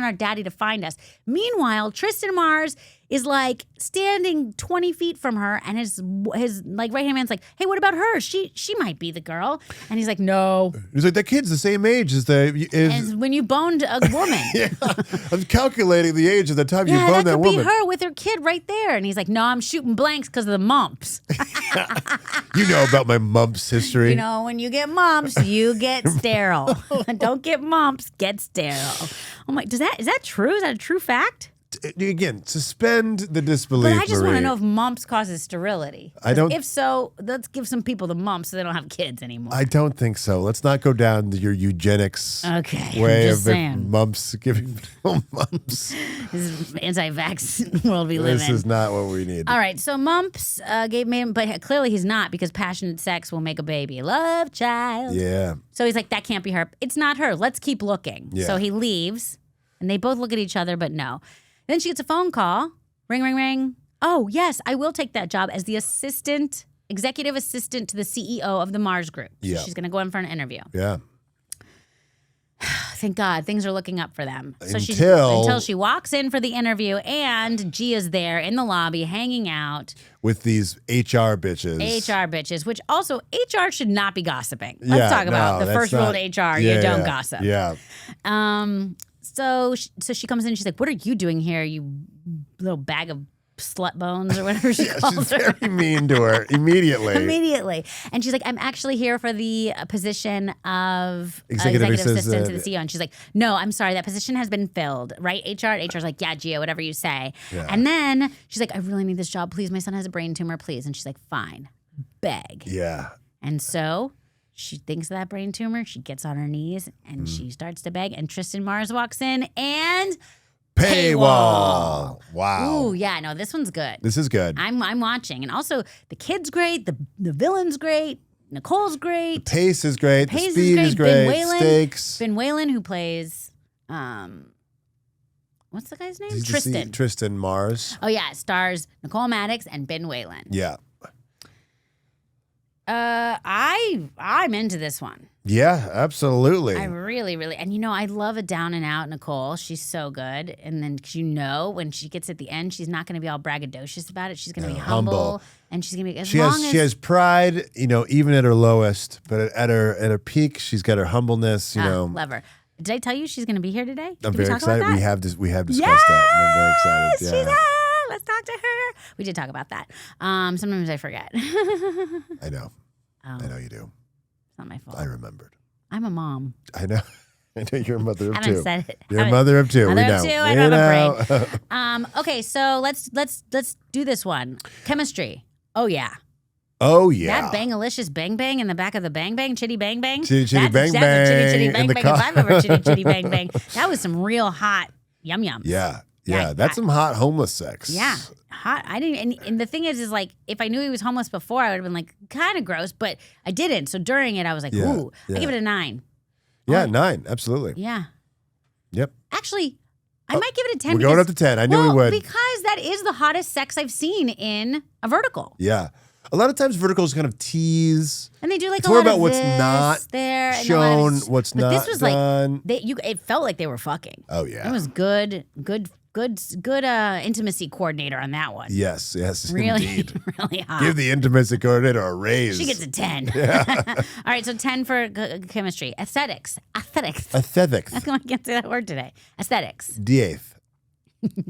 our daddy to find us." Meanwhile, Tristan Mars is like standing 20 feet from her, and his like right hand man's like, hey, what about her? She might be the girl. And he's like, no. He's like, that kid's the same age as as when you boned a woman. Yeah, I'm calculating the age of the time you boned that woman. Could be her with her kid right there. And he's like, no, I'm shooting blanks because of the mumps. You know about my mumps history. You know, when you get mumps, you get sterile. Don't get mumps, get sterile. Oh my, is that true? Is that a true fact? Again, suspend the disbelief. But I just want to know if mumps causes sterility. I don't. If so, let's give some people the mumps so they don't have kids anymore. I don't think so. Let's not go down your eugenics way of mumps giving people mumps. This is anti-vax world we live in. This is not what we need. All right, so mumps made him, but clearly he's not, because passionate sex will make a baby. Love child. Yeah. So he's like, that can't be her. It's not her. Let's keep looking. Yeah. So he leaves, and they both look at each other, but no. Then she gets a phone call. Ring, ring, ring. Oh, yes, I will take that job as the executive assistant to the CEO of the Mars Group. So yeah. She's going to go in for an interview. Yeah. Thank God, things are looking up for them. So until she walks in for the interview, and Gia's there in the lobby hanging out with these HR bitches. HR bitches, which also HR should not be gossiping. Let's talk about the first rule of HR. You don't gossip. Yeah. So she comes in and she's like, what are you doing here, you little bag of slut bones, or whatever she calls her. She's very mean to her immediately. And she's like, I'm actually here for the position of executive assistant to the CEO. And she's like, no, I'm sorry, that position has been filled, right? HR's like, yeah, Gia, whatever you say. Yeah. And then she's like, I really need this job, please. My son has a brain tumor, please. And she's like, fine, beg. Yeah. And so she thinks of that brain tumor. She gets on her knees and she starts to beg. And Tristan Mars walks in and paywall. Wow. Ooh, yeah. No, this one's good. This is good. I'm watching, and also the kid's great. The villain's great. Nicole's great. The pace is great. The speed is great. Stakes. Ben Whalen, who plays what's the guy's name? Tristan. Tristan Mars. Oh yeah, it stars Nicole Mattox and Ben Whalen. Yeah. I'm into this one. Yeah, absolutely. I really, really, and I love a down and out Nicole. She's so good. And then, when she gets at the end, she's not going to be all braggadocious about it. She's going to be humble, and she's going to be she has pride, even at her lowest, but at her peak, she's got her humbleness. Love her. Did I tell you she's going to be here today? I'm very excited. We have discussed that. And I'm very excited. She's here. Let's talk to her. We did talk about that. Sometimes I forget. I know. I know you do. It's not my fault. I remembered. I'm a mom. I know. I know you're a mother of two. I haven't said it. You're a mother of two. Mother we know. Of two. I don't have a brain. Okay, so let's do this one. Chemistry. Oh yeah. Oh yeah. That bangalicious bang bang in the back of the bang bang chitty bang bang. Chitty chitty bang bang. Chitty chitty bang bang. If I've ever chitty chitty bang bang, that was some real hot yum yums. Yeah. Yeah, that's some hot homeless sex. Yeah, hot. I didn't. And the thing is like, if I knew he was homeless before, I would have been like, kind of gross. But I didn't. So during it, I was like, ooh. I give it a 9. Yeah, 9. Absolutely. Yeah. Yep. Actually, I might give it a 10. We're going up to 10. I knew we would. Because that is the hottest sex I've seen in a vertical. Yeah. A lot of times verticals kind of tease. And they do like it's a more lot about of what's this not there, shown, what's but not this was done. Like it felt like they were fucking. Oh yeah. It was good intimacy coordinator on that one. Yes, really, indeed. Really hot. Give the intimacy coordinator a raise. She gets a 10. Yeah. All right, so 10 for chemistry. Aesthetics. I can't say that word today. Aesthetics. D8.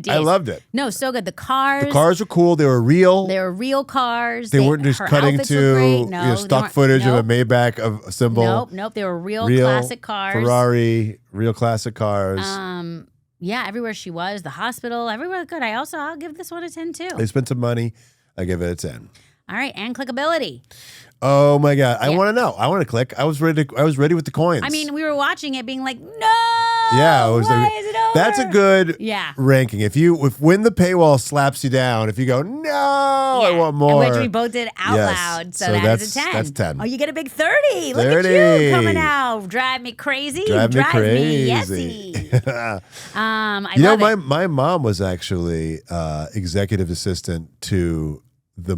I loved it. No, so good. The cars were cool. They were real. They were real cars. They weren't just cutting to stock footage of a Maybach of a symbol. Nope. They were real classic cars. Ferrari, real classic cars. Yeah, everywhere she was, the hospital, everywhere good. I'll give this one a 10 too. They spent some money. I give it a 10. All right, and clickability. Oh my God. I want to know. I want to click. I was ready with the coins. I mean, we were watching it being like, no. Yeah, why is it over? That's a good ranking. If when the paywall slaps you down, if you go, no, I want more. Which we both did out loud. So that's a 10. That's 10. Oh, you get a big 30. Look at you coming out. Drive me crazy. Drive me yesy. My mom was actually executive assistant to the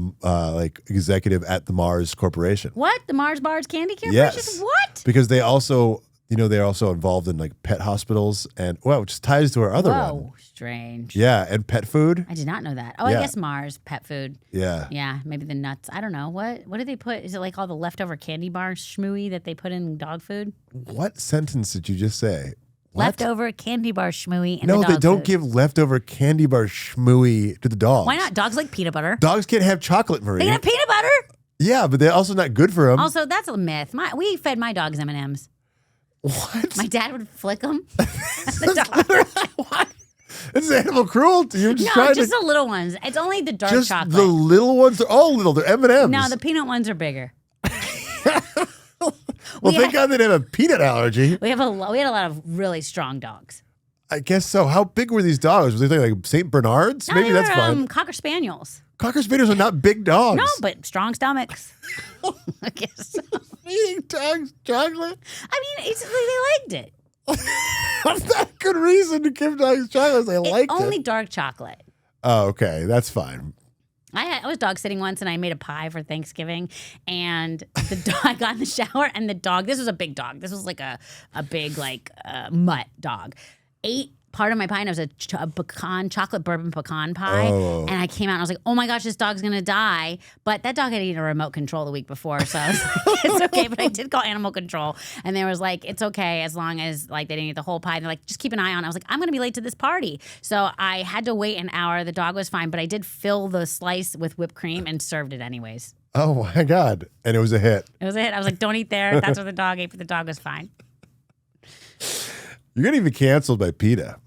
executive at the Mars Corporation. What? The Mars Bars Candy Corporation? Yes. What? Because they also they're also involved in like pet hospitals and which ties to our other one. Whoa, strange. Yeah, and pet food. I did not know that. Oh, Yeah. I guess Mars pet food. Yeah. Yeah, maybe the nuts. I don't know. What do they put? Is it like all the leftover candy bar schmooey that they put in dog food? What sentence did you just say? What? Leftover candy bar schmooey in No, the dog they don't food. give leftover candy bar schmooey to the dogs. Why not? Dogs like peanut butter. Dogs can't have chocolate, Marie. They can have peanut butter. Yeah, but they're also not good for them. Also, that's a myth. We fed my dogs M&Ms. What? My dad would flick them. What? It's animal cruelty. You're just No, trying just to... the little ones. It's only the dark Just chocolate. the little ones? They're all little. They're M&Ms. No, the peanut ones are bigger. Well, thank God they didn't have a peanut allergy. We had a lot of really strong dogs. I guess so. How big were these dogs? Were they like St. Bernards? No, Maybe they that's were, fine. Cocker Spaniels. Cocker Spaniels are not big dogs. No, but strong stomachs. I guess so. Eating dogs chocolate? I mean, they liked it. That's not a good reason to give dogs chocolate. They liked Only it. dark chocolate. Oh, okay. That's fine. I was dog sitting once and I made a pie for Thanksgiving, and the dog I got in the shower and the dog. This was a big dog. This was like a big mutt dog. Ate part of my pie, and it was a pecan chocolate bourbon pecan pie. Oh. And I came out and I was like, oh my gosh, this dog's gonna die. But that dog had eaten a remote control the week before, so I was like, it's okay. But I did call animal control, and they was like, it's okay as long as like they didn't eat the whole pie. And they're like, just keep an eye on it. I was like, I'm gonna be late to this party, so I had to wait an hour. The dog was fine, but I did fill the slice with whipped cream and served it anyways. Oh, my God. And it was a hit. It was a hit. I was like, don't eat there. That's what the dog ate, but the dog was fine. You're getting even canceled by PETA.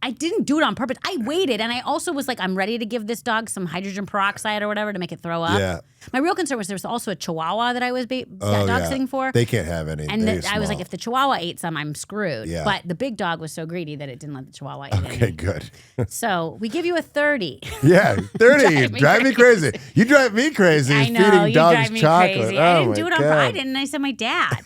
I didn't do it on purpose. I waited, and I also was like, I'm ready to give this dog some hydrogen peroxide or whatever to make it throw up. Yeah. My real concern was there was also a Chihuahua that I was dog sitting for. They can't have any. And They're I was like, small. if the Chihuahua ate some, I'm screwed. Yeah. But the big dog was so greedy that it didn't let the Chihuahua eat Okay, any. good. So we give you a 30. Yeah, 30. Drive me crazy. You drive me crazy I know, feeding you dogs drive me chocolate. crazy. Oh, I didn't my do it on God. purpose. I didn't. I said my dad.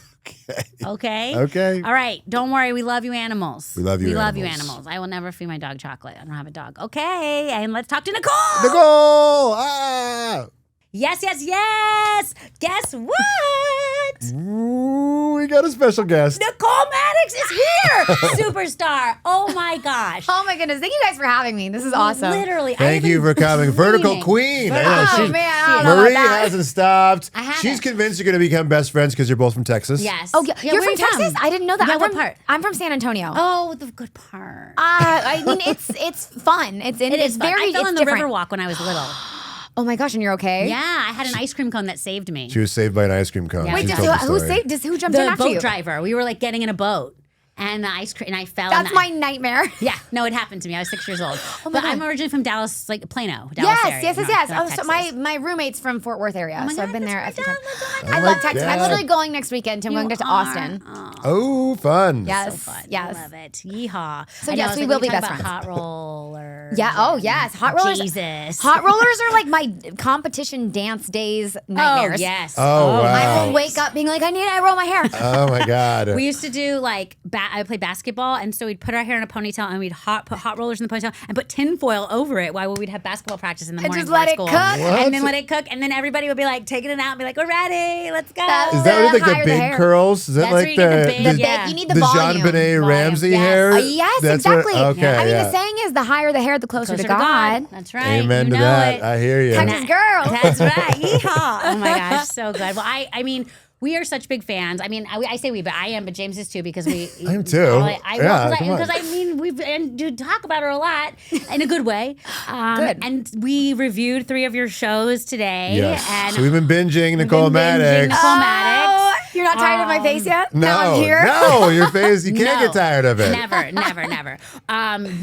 Okay. Okay. All right. Don't worry. We love you, animals. We love you, We love you, animals. animals. I will never feed my dog chocolate. I don't have a dog. Okay. And let's talk to Nicole. Nicole! Ah! Yes, yes, yes. Guess what? Ooh, we got a special guest. Nicole Mattox is here. Superstar. Oh my gosh. Oh my goodness. Thank you guys for having me. This is awesome. Literally. Thank you for coming. Vertical Queen. I know, Oh she's- man, I don't know about Marie that. hasn't stopped. I haven't. She's convinced you're going to become best friends because you're both from Texas. Yes. Oh, yeah. You're where from you Texas? I didn't know that. Yeah, I'm what from, part? I'm from San Antonio. Oh, the good part. I mean, it's fun. It's It is fun. very I fell it's in the different. Riverwalk when I was little. Oh my gosh, and you're okay? Yeah, I had an ice cream cone that saved me. She was saved by an ice cream cone. Yeah. Wait, She Wait, told the who story. who jumped in The after boat you? driver. We were like getting in a boat. And the ice cream, and I fell. That's and my nightmare. Yeah, no, it happened to me. I was 6 years old. my But God. I'm originally from Dallas, like Plano, Dallas Yes, area. yes, yes, North- yes. North Oh, so Texas. my roommate's from Fort Worth area, Oh my so I've God, been there a that's few where times. my dad I Oh love my Texas. I'm God. literally going next weekend. I'm going to Austin. Oh, fun. Yes, So fun. yes. I love it. Yeehaw. So I know, yes, I was we like, will be talk best about friends. Hot rollers. Yeah. Oh yes, hot rollers. Jesus. Hot rollers are like my competition dance days nightmares. Oh yes. Oh, wow. I will wake up being like, I roll my hair. Oh, my God. We used to do like I played basketball, and so we'd put our hair in a ponytail, and we'd put hot rollers in the ponytail, and put tinfoil over it while we'd have basketball practice in the And morning. just let it before cook. school. What? And then let it cook, and then everybody would be like taking it out, and be like, "We're ready, let's go." That's Is that with like higher the the big hair. curls? Is that That's where like you get the big- The Yeah. big, you need the the volume. Jean-Benet Ramsey yes. hair? Yes, That's what- exactly. okay, I mean, yeah. the saying is, the higher the hair, the closer, to God. That's right. Amen you to know that. It. I hear you. Texas girl. That's right. Yeehaw. Oh my gosh, so good. Well, I mean, we are such big fans. I mean, I say we, but I am, but James is too, because we. I am too. Yeah, come on. Because I mean, we do talk about her a lot in a good way. Good. And we reviewed 3 of your shows today. Yes. And So we've been binging Nicole been binging Mattox. Nicole Mattox. Oh, you're not tired of my face yet? Now I'm No, here. no, your face, you can't No. get tired of it. Never, never, never.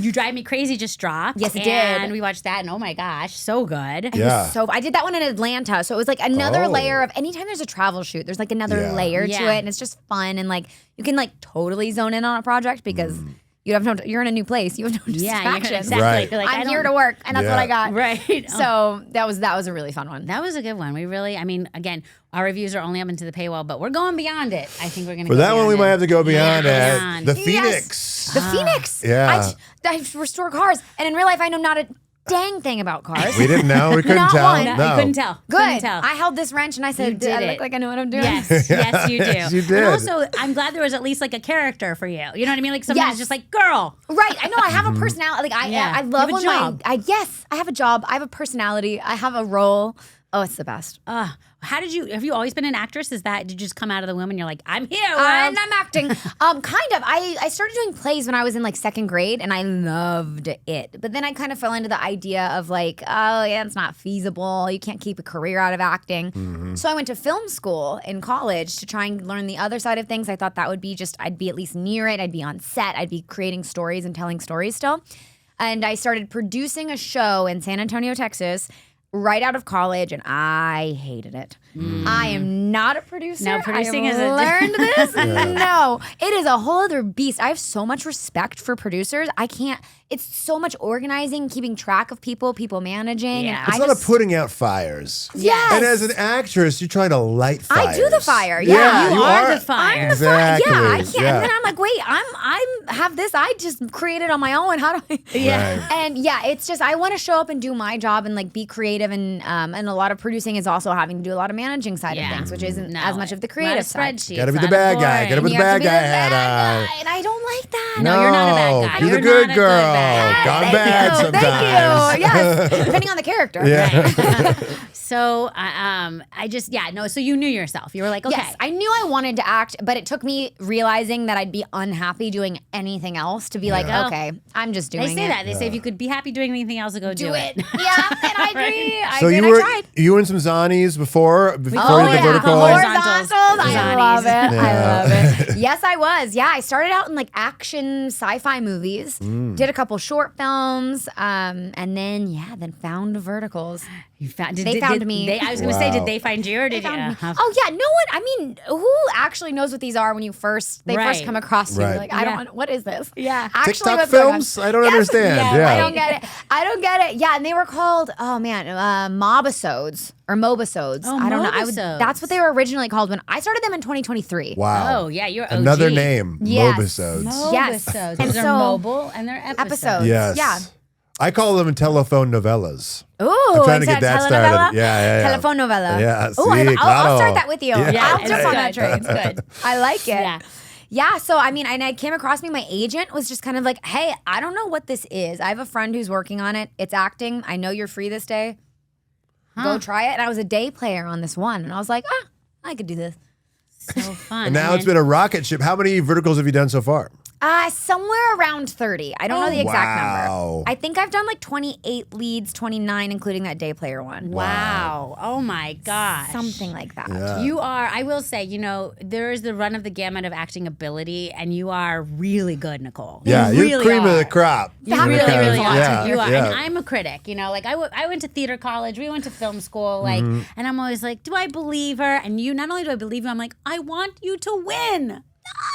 You Drive Me Crazy just dropped. Yes, it and did. we watched that, and oh my gosh, so good. Yeah. So I did that one in Atlanta. So it was like another Oh. layer of anytime there's a travel shoot, there's like another Yeah. layer to Yeah. it, and it's just fun, and like you can like totally zone in on a project because you have no, you're in a new place, you have no Yeah, distractions. exactly. Right. You're like, I I'm don't- here to work, and that's what Yeah. I got. Right. So that was a really fun one. That was a good one. We really, I mean, again, our reviews are only up into the paywall, but we're going beyond it. I think we're going to For that one, we might have to go beyond Yeah, it. beyond. The Yes. Phoenix. The Phoenix. Yeah. I restore cars, and in real life, I know not a dang thing about cars. We didn't know. We couldn't Not tell. one. No, No. you couldn't tell. Good. Couldn't tell. I held this wrench and I said, did I it. look like I know what I'm doing? Yes, yes, you do. Yes, you did. And also, I'm glad there was at least like a character for you. You know what I mean? Like sometimes Yes. it's just like, girl. Right. I know. I have a personality. Like Yeah. I You love have a when job. yes, I have a job. I have a personality. I have a role. Oh, it's the best. How did you? Have you always been an actress? Did you just come out of the womb and you're like, I'm here? And world? I'm acting. Kind of. I started doing plays when I was in like second grade, and I loved it. But then I kind of fell into the idea of like, oh yeah, it's not feasible. You can't keep a career out of acting. So I went to film school in college to try and learn the other side of things. I thought that would be I'd be at least near it. I'd be on set. I'd be creating stories and telling stories still. And I started producing a show in San Antonio, Texas, right out of college, and I hated it. I am not a producer. No, producing I have is a learned this. No, it is a whole other beast. I have so much respect for producers. I can't. It's so much organizing, keeping track of people managing. Yeah. And It's I not just, a putting out fires. Yes. And as an actress, you're trying to light fires. I do the fire. Yeah, You are the fire. I'm the fire. Exactly. Yeah, I can't. Yeah. And then I'm like, wait, I'm have this. I just created on my own. How do I? Yeah. Right. And yeah, it's just I want to show up and do my job and like be creative and a lot of producing is also having to do a lot of managing side Yeah. of things, which isn't No, as much of the not a creative side. spreadsheet. Gotta be It's the not bad guy. boring. Gotta be the You have bad to be guy the hat bad on. guy, and I don't like that. No, you're not a bad guy. Be You're the good not a girl. good bad guy. Gone Thank bad you. sometimes. Thank you. Yes, depending on the character. Yeah. So I just So you knew yourself. You were like, okay. Yes, I knew I wanted to act, but it took me realizing that I'd be unhappy doing anything else to be like, Yeah. okay, I'm just doing They say it. that. They say if you could be happy doing anything else, go do it. Yeah, and I agree. I So agree. you and were I tried. you in some zonnies before Oh, you did yeah. the vertical? Horizontals. Horizontals. I love it. Zonnies. I love it. Yes, I was. Yeah, I started out in like action sci-fi movies. Did a couple short films, and then found verticals. You found, They found me. I was going to say, Wow. did they find you or did you? Found me. Oh yeah, no one. I mean, who actually knows what these are when they first Right. come across you? Right. Like I don't. What is this? Yeah. Actually, TikTok what's going on? films? I don't understand. Yeah. I don't get it. I don't get it. Yeah, and they were called, mobisodes or mobisodes. Oh, I don't know. mobisodes. That's what they were originally called when I started them in 2023. Wow. Oh, yeah, you're OG. Another name. Yes. Mobisodes. Yes. Mobisodes. And They're so- mobile and they're episodes. Episodes. Yes. Yeah. I call them telephone novellas. Ooh, I'm trying to is get that telenovela? started. Yeah. Telephone novela. Yeah, Ooh, I'll sí, claro. start that with you. Yeah. Yeah, I'll it's jump on good. that train. It's good. I like it. Yeah. Yeah, so I mean, and I came across me, my agent was just kind of like, hey, I don't know what this is. I have a friend who's working on it. It's acting. I know you're free this day. Go try it. And I was a day player on this one. And I was like, I could do this. So fun. And now it's been a rocket ship. How many verticals have you done so far? Somewhere around 30. I don't know the exact wow. number. I think I've done like 28 leads, 29, including that day player one. Wow. Oh my gosh. Something like that. Yeah. You are, I will say, there is the run of the gamut of acting ability, and you are really good, Nicole. Yeah, you you're really cream of are. the crop. You That really, really really means a lot are. to me. You are. Yeah. And I'm a critic. Like I went to theater college. We went to film school. Like, Mm-hmm. and I'm always like, do I believe her? And you, not only do I believe you, I'm like, I want you to win.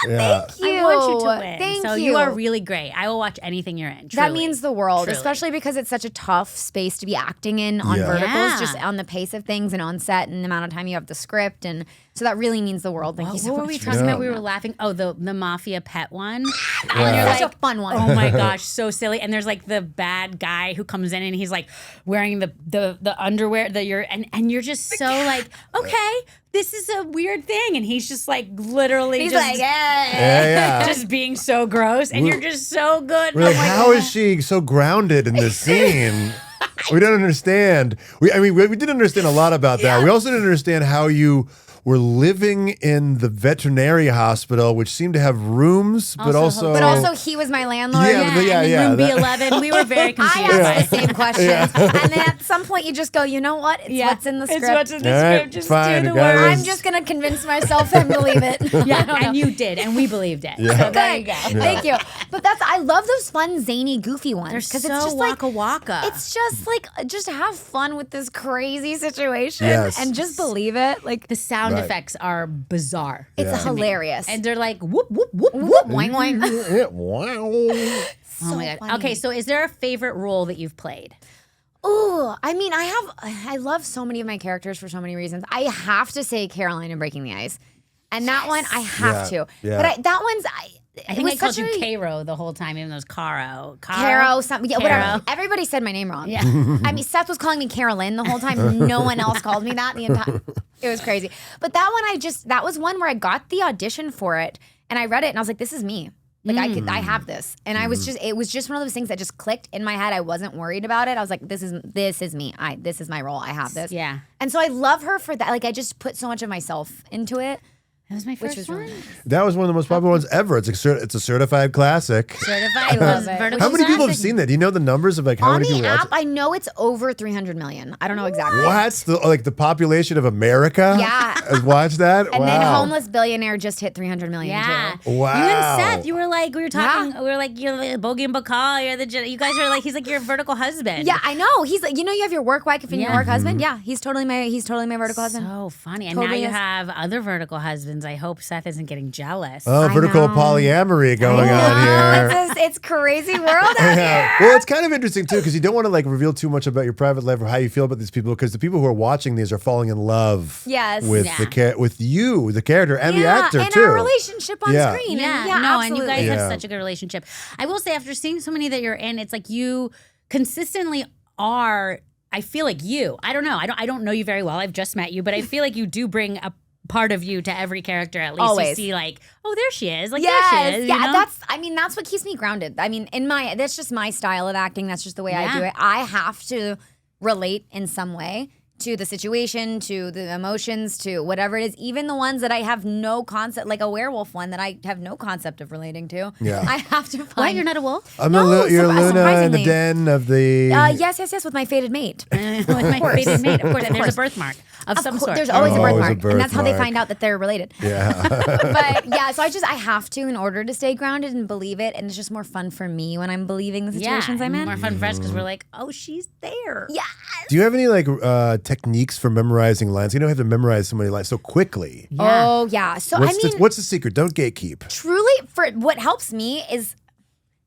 Yeah. You. I want you to win. Thank so you. you are really great. I will watch anything you're in. That truly. means the world, Truly. especially because it's such a tough space to be acting in on Yeah. verticals, Yeah. just on the pace of things and on set and the amount of time you have the script. And so that really means the world. Thank you so What much. were we for talking saying about? We that. were laughing. Oh, the Mafia pet one. That And you're was like, such a fun one. oh my gosh, so silly. And there's like the bad guy who comes in and he's like wearing the underwear that and you're just so like, okay, this is a weird thing. And he's just like literally He's just, like, yeah. Yeah. just being so gross. And you're just so good. We're like, I'm how is she so grounded in this scene? We don't understand. We didn't understand a lot about that. We also didn't understand how you were living in the veterinary hospital, which seemed to have rooms, but also But also, he was my landlord. Yeah, and yeah, room that- B11, we were very I confused. asked the same questions. And then at some point, you just go, you know what? It's what's in the script. It's what's in the All right, script. Just fine, do the guys. words. I'm just going to convince myself and believe it. Yeah, and you did, and we believed it. Yeah. So there you go. Thank you. But I love those fun, zany, goofy ones. They're Because so it's just like, waka waka. it's just like, just have fun with this crazy situation Yes. and just believe it. Like, the sound Right. effects are bizarre. it's Yeah. hilarious. And they're like whoop whoop whoop whoop. whoop, boing, boing. Wow. Oh my god. funny. Okay, so is there a favorite role that you've played? Ooh, I mean, I love so many of my characters for so many reasons. I have to say Caroline in Breaking the Ice. And that one, I have Yeah, to. yeah. But that one's, I think I called you Caro the whole time, even though it was Caro. Caro, something. Yeah, whatever. Caro. Everybody said my name wrong. Yeah. I mean, Seth was calling me Carolyn the whole time. No one else called me that the entire. It was crazy. But that one, that was one where I got the audition for it, and I read it, and I was like, this is me. Like I have this, and it was just one of those things that just clicked in my head. I wasn't worried about it. I was like, this is me. This is my role. I have this. Yeah. And so I love her for that. Like I just put so much of myself into it. That was my first one. Really nice. That was one of the most popular ones ever. It's a certified classic. Certified. Love it. How many people have seen that? Do you know the numbers of like how On many the people watch app, it? I know it's over 300 million. I don't know exactly. What? The population of America? Yeah. Has watched that? And wow. then Homeless Billionaire just hit 300 million Yeah. too. Wow. You and Seth, we were talking, Yeah. we were like, you're the Bogey and Bacall, you guys are like, he's like your vertical husband. Yeah, I know. He's like, you have your work wife and your Yeah. work husband. Yeah, he's totally my vertical husband. So funny. And Totally now you is. have other vertical husbands. I hope Seth isn't getting jealous. Oh, I vertical know. polyamory going on here. It's crazy world out Yeah. here. Well, it's kind of interesting too because you don't want to like reveal too much about your private life or how you feel about these people because the people who are watching these are falling in love. Yes. With Yeah. with you, the character, and the actor and too. our relationship on Yeah. screen. Yeah, And no, and you absolutely. guys Yeah. have such a good relationship. I will say, after seeing so many that you're in, it's like you consistently are. I feel like you. I don't know. I don't know you very well. I've just met you, but I feel like you do bring a part of you to every character. At least Always. you see, like, oh, there she is. Like, Yes, there she is. yeah, you know? that's what keeps me grounded. I mean, that's just my style of acting. That's just the way I do Yeah. it. I have to relate in some way to the situation, to the emotions, to whatever it is, even the ones that I have no concept, like a werewolf one that I have no concept of relating to. Yeah. I have to find. What? You're not a wolf? I'm No, you're Luna in the surprisingly. den of the. Yes, with my fated mate. With my fated mate, of course. And there's a birthmark of some sort. There's always a Always a birthmark, and that's how they birthmark. find out that they're related. Yeah. But yeah, so I have to in order to stay grounded and believe it, and it's just more fun for me when I'm believing the situations I'm in. More fun for us because we're like, oh, she's there. Yeah. Do you have any like techniques for memorizing lines? You don't have to memorize so many lines so quickly. Yeah. Oh yeah. So What's the secret? Don't gatekeep. truly, for what helps me is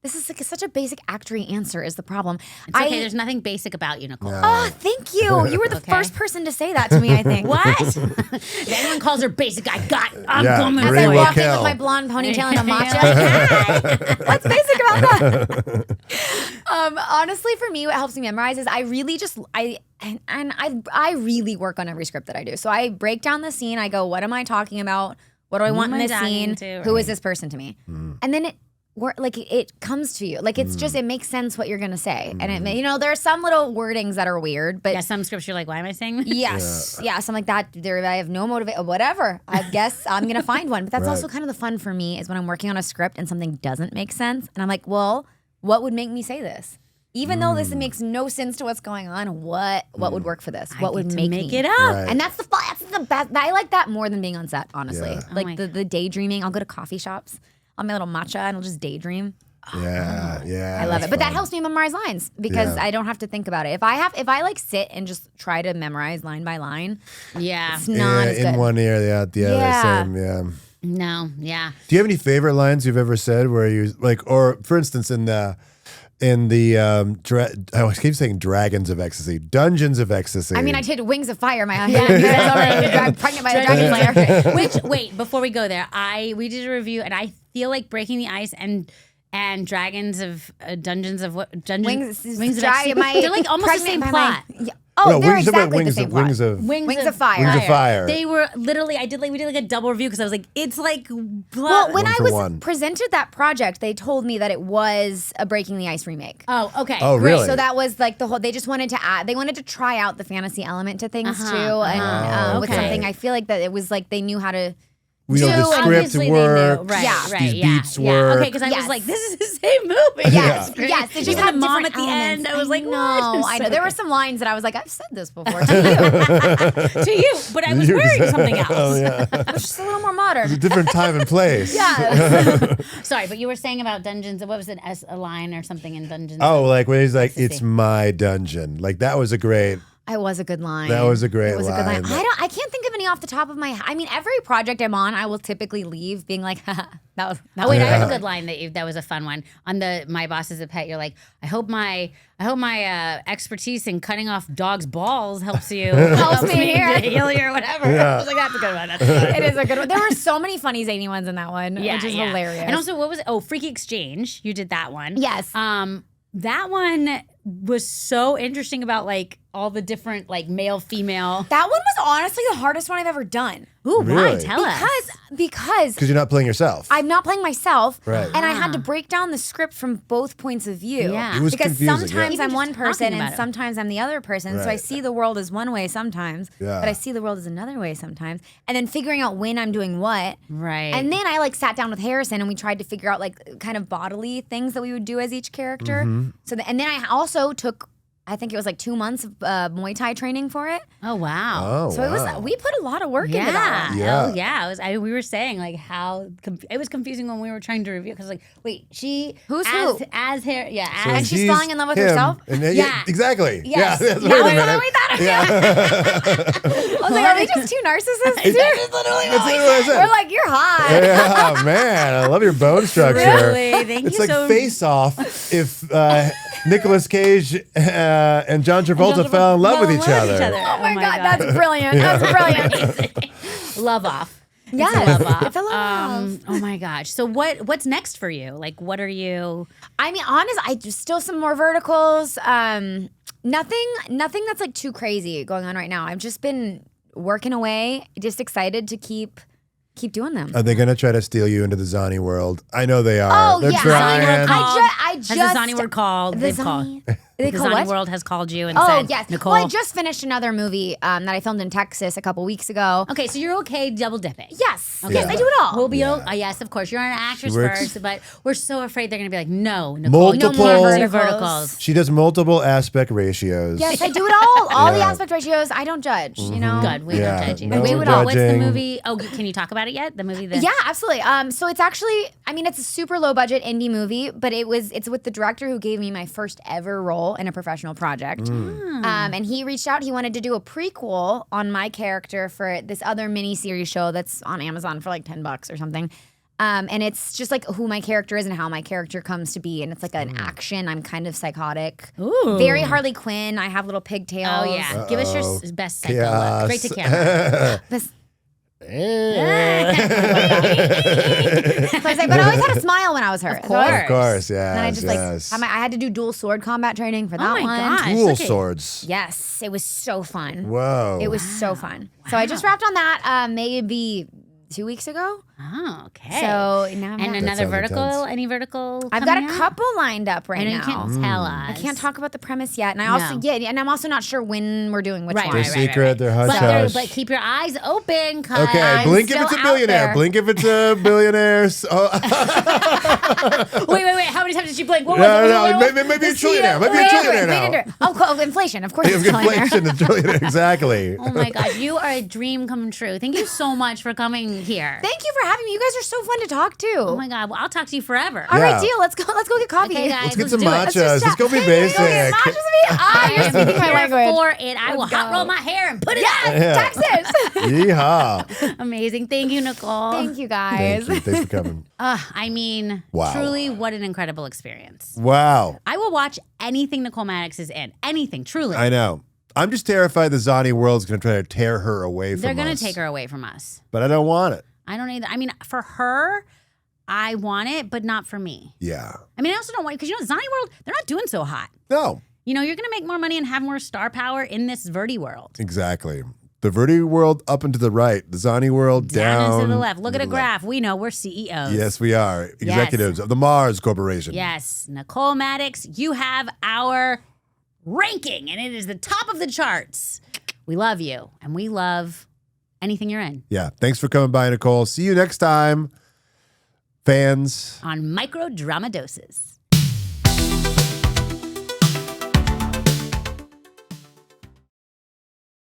this is like such a basic actory answer is the problem. It's okay. There's nothing basic about you, Nicole. Oh, thank you. You were the Okay. first person to say that to me, I think. What? If anyone calls her basic, I'm Yeah, coming As Ray I will walk in kill. with my blonde ponytail and a matcha. Hi. What's basic about that? Honestly, for me, what helps me memorize is I really just I really work on every script that I do. So I break down the scene. I go, what am I talking about? What do I want in am I this talking scene? to? Who is this person to me? And then it comes to you. Like it's just it makes sense what you're gonna say. And there are some little wordings that are weird, but Yeah, some scripts you're like, why am I saying this? yes, yeah, something like that. I have no motivation, whatever. I guess I'm gonna find one. But that's Right. also kind of the fun for me is when I'm working on a script and something doesn't make sense, and I'm like, well, what would make me say this? Even though this makes no sense to what's going on, what would work for this? What would To make make me? it up? Right. And that's the best. I like that more than being on set, honestly. Yeah. Like my the daydreaming. I'll go to coffee shops. I'll make a little matcha and I'll just daydream. Yeah. I love that's it. But that fun. helps me memorize lines because Yeah. I don't have to think about it. If I like sit and just try to memorize line by line, Yeah. it's not as in good. one ear, the other. Yeah. Same. Yeah. No. Yeah. Do you have any favorite lines you've ever said where you like, or for instance, in the I keep saying Dragons of Ecstasy, Dungeons of Ecstasy. I mean, I did Wings of Fire. I'm pregnant by the Dragon Slayer. Which wait, before we go there, we did a review and I feel like Breaking the Ice and Dragons of Dungeons of what Dungeons Wings of Ecstasy, they're like almost the same plot. Yeah. Oh, no, they're Wings exactly Wings the same of plot. Wings of Wings of Fire. Wings of Fire. They were literally we did like a double review because I was like, it's like Well, when One I for was one. presented that project, they told me that it was a Breaking the Ice remake. oh, okay. Oh, great. really? So that was like the whole. They just wanted to add. They wanted to try out the fantasy element to things too, and with okay. something. I feel like that it was like they knew how to. we know the Dude, script Obviously they knew. worked. Right, Yeah. right, These yeah, beats yeah. work. Okay, because I Yes. was like, this is the same movie. Yes, Great. yes. They just Even had the mom different at the elements. end. I was like, no, what? I know. So There were good. some lines that I was like, I've said this before to to you, but I was wearing something else. Oh yeah, you. It's just a little more modern. different time and place. Yeah. Sorry, but you were saying about Dungeons. What was it? A line or something in Dungeons? Oh, like when he's like, Ecstasy. "It's my dungeon." Like that was a great. It was a good line. That was a great It was a good line. line. I can't think of any off the top of my head. I mean, every project I'm on, I will typically leave being like, that was Oh wait, I have a good line that was a fun one on the My Boss Is a Pet. You're like, I hope my expertise in cutting off dogs' balls helps you Helps me here. heal you or whatever. Yeah. I was like, that's a good one. That's a good one. It is a good one. There were so many funny zany ones in that one, which is hilarious. And also, what was it? Oh, Freaky Exchange. You did that one. Yes. That one was so interesting about like all the different like male, female. That one was honestly the hardest one I've ever done. Ooh, why? Really? Tell us. Because Because you're not playing yourself. I'm not playing myself, Right. and I had to break down the script from both points of view. Yeah. It was because confusing, sometimes yeah. I'm Even one just person talking and about it. sometimes I'm the other person. So I Right. see the world as one way sometimes, Yeah. but I see the world as another way sometimes. And then figuring out when I'm doing what. Right. And then I like sat down with Harrison and we tried to figure out like kind of bodily things that we would do as each character. Mm-hmm. So and then I also took, I think it was like 2 months of Muay Thai training for it. Oh wow. Oh, So it wow. was we put a lot of work into Yeah. that one. Yeah. Oh yeah. We were saying like how it was confusing when we were trying to review because like wait Who's as, who? as her yeah So And she's he's falling in love with him, herself? And then, Yeah. exactly. Yes. Yeah. Wait a That was minute. what we thought of Yeah. I was like, are we just two narcissists? That's literally what I said. We're like, you're hot. Yeah, man, I love your bone structure. Really? Thank It's you like so Face Off if Nicolas Cage and John Travolta fell in love with each other. Oh my God, that's brilliant. That's brilliant. Love off. Yes. Love off. It's a love off. Oh my gosh. So what's next for you? Like what are you I mean, honest, I just still some more verticals. Nothing that's like too crazy going on right now. I've just been working away, just excited to keep doing them. Are they going to try to steal you into the Zonnie world? I know they are. Oh, They're yeah. trying. Zonnie World I Has just the Zonnie World called? the They've Zonnie- called. They The call Zonnie what? World has called you and Oh said, yes. Nicole. Well, I just finished another movie that I filmed in Texas a couple weeks ago. Okay, so you're okay double dipping. Yes. Okay. Yes, I do it all. We'll be yes, of course. You're an actress She works- first, but we're so afraid they're gonna be like, no, Nicole, you Multiple- can't do verticals. verticals. She does multiple aspect ratios. Yes, I do it all. All the Yeah. aspect ratios. I don't judge. You know. Good. We Yeah, don't judge you. no Wait, what's the judging. movie? Oh, can you talk about it yet? The movie that Yeah, absolutely. So it's actually, I mean, it's a super low budget indie movie, but it's with the director who gave me my first ever role in a professional project. And he reached out. He wanted to do a prequel on my character for this other mini series show that's on Amazon for like $10 or something. And it's just like who my character is and how my character comes to be. And it's like an action. I'm kind of psychotic. Ooh. Very Harley Quinn. I have little pigtails. Oh yeah. Give us your best psycho Chaos. look. Straight to camera. This- Eh. So I was like, but I always had a smile when I was her. Of So I was- course. Of course, yeah. And I just like, I had to do dual sword combat training for that Oh my one. gosh. Dual Okay. swords. Yes, it was so fun. Whoa. It was so fun. So I just wrapped on that maybe 2 weeks ago. Oh, okay. So now I'm and back. another sounds vertical? intense. Any vertical? I've got a coming out? couple lined up right I know now. you can't tell us. I can't talk about the premise yet, and I also No. and I'm also not sure when we're doing which Right, one. They're secret, they're hush hush. But keep your eyes open. 'Cause Okay, I'm blink if still it's a out billionaire. there. Blink if it's a billionaire. Wait. How many times did you blink? What was No, it? no, What- maybe a the trillionaire. CEO Maybe a Wait, trillionaire now. wait. Oh, inflation. Of course, it's Inflation is trillionaire. Exactly. Oh my God, you are a dream come true. Thank you so much for coming here. Thank you for having me. You guys are so fun to talk to. Oh my God, well, I'll talk to you forever. All right, Yeah. deal. Let's go get coffee. Okay, guys. Let's get some do it. matchas. Let's go be Let's go get basic. matchas with me. Ah, you're speaking my Here language. for it. I will Let's hot go. roll my hair and put it Yeah. Texas. Yeehaw. out. Amazing. Thank you, Nicole. Thank you, Thank guys. you. Thanks for coming. I mean, Wow. truly, what an incredible experience. Wow. I will watch anything Nicole Mattox is in. Anything, truly. I know. I'm just terrified the Zonnie world's going to try to tear her away from They're us. going to take her away from us. But I don't want it. I don't either. I mean, for her, I want it, but not for me. Yeah. I mean, I also don't want it because, Zonnie World, they're not doing so hot. No. You're going to make more money and have more star power in this Verdi world. Exactly. The Verdi world up and to the right. The Zonnie world down. and to the left. Look at to a the graph. We know we're CEOs. Yes, we are. Executives of the Mars Corporation. Yes. Nicole Mattox, you have our ranking, and it is the top of the charts. We love you, and we love anything you're in. Yeah. Thanks for coming by, Nicole. See you next time, fans. On Micro Drama Doses.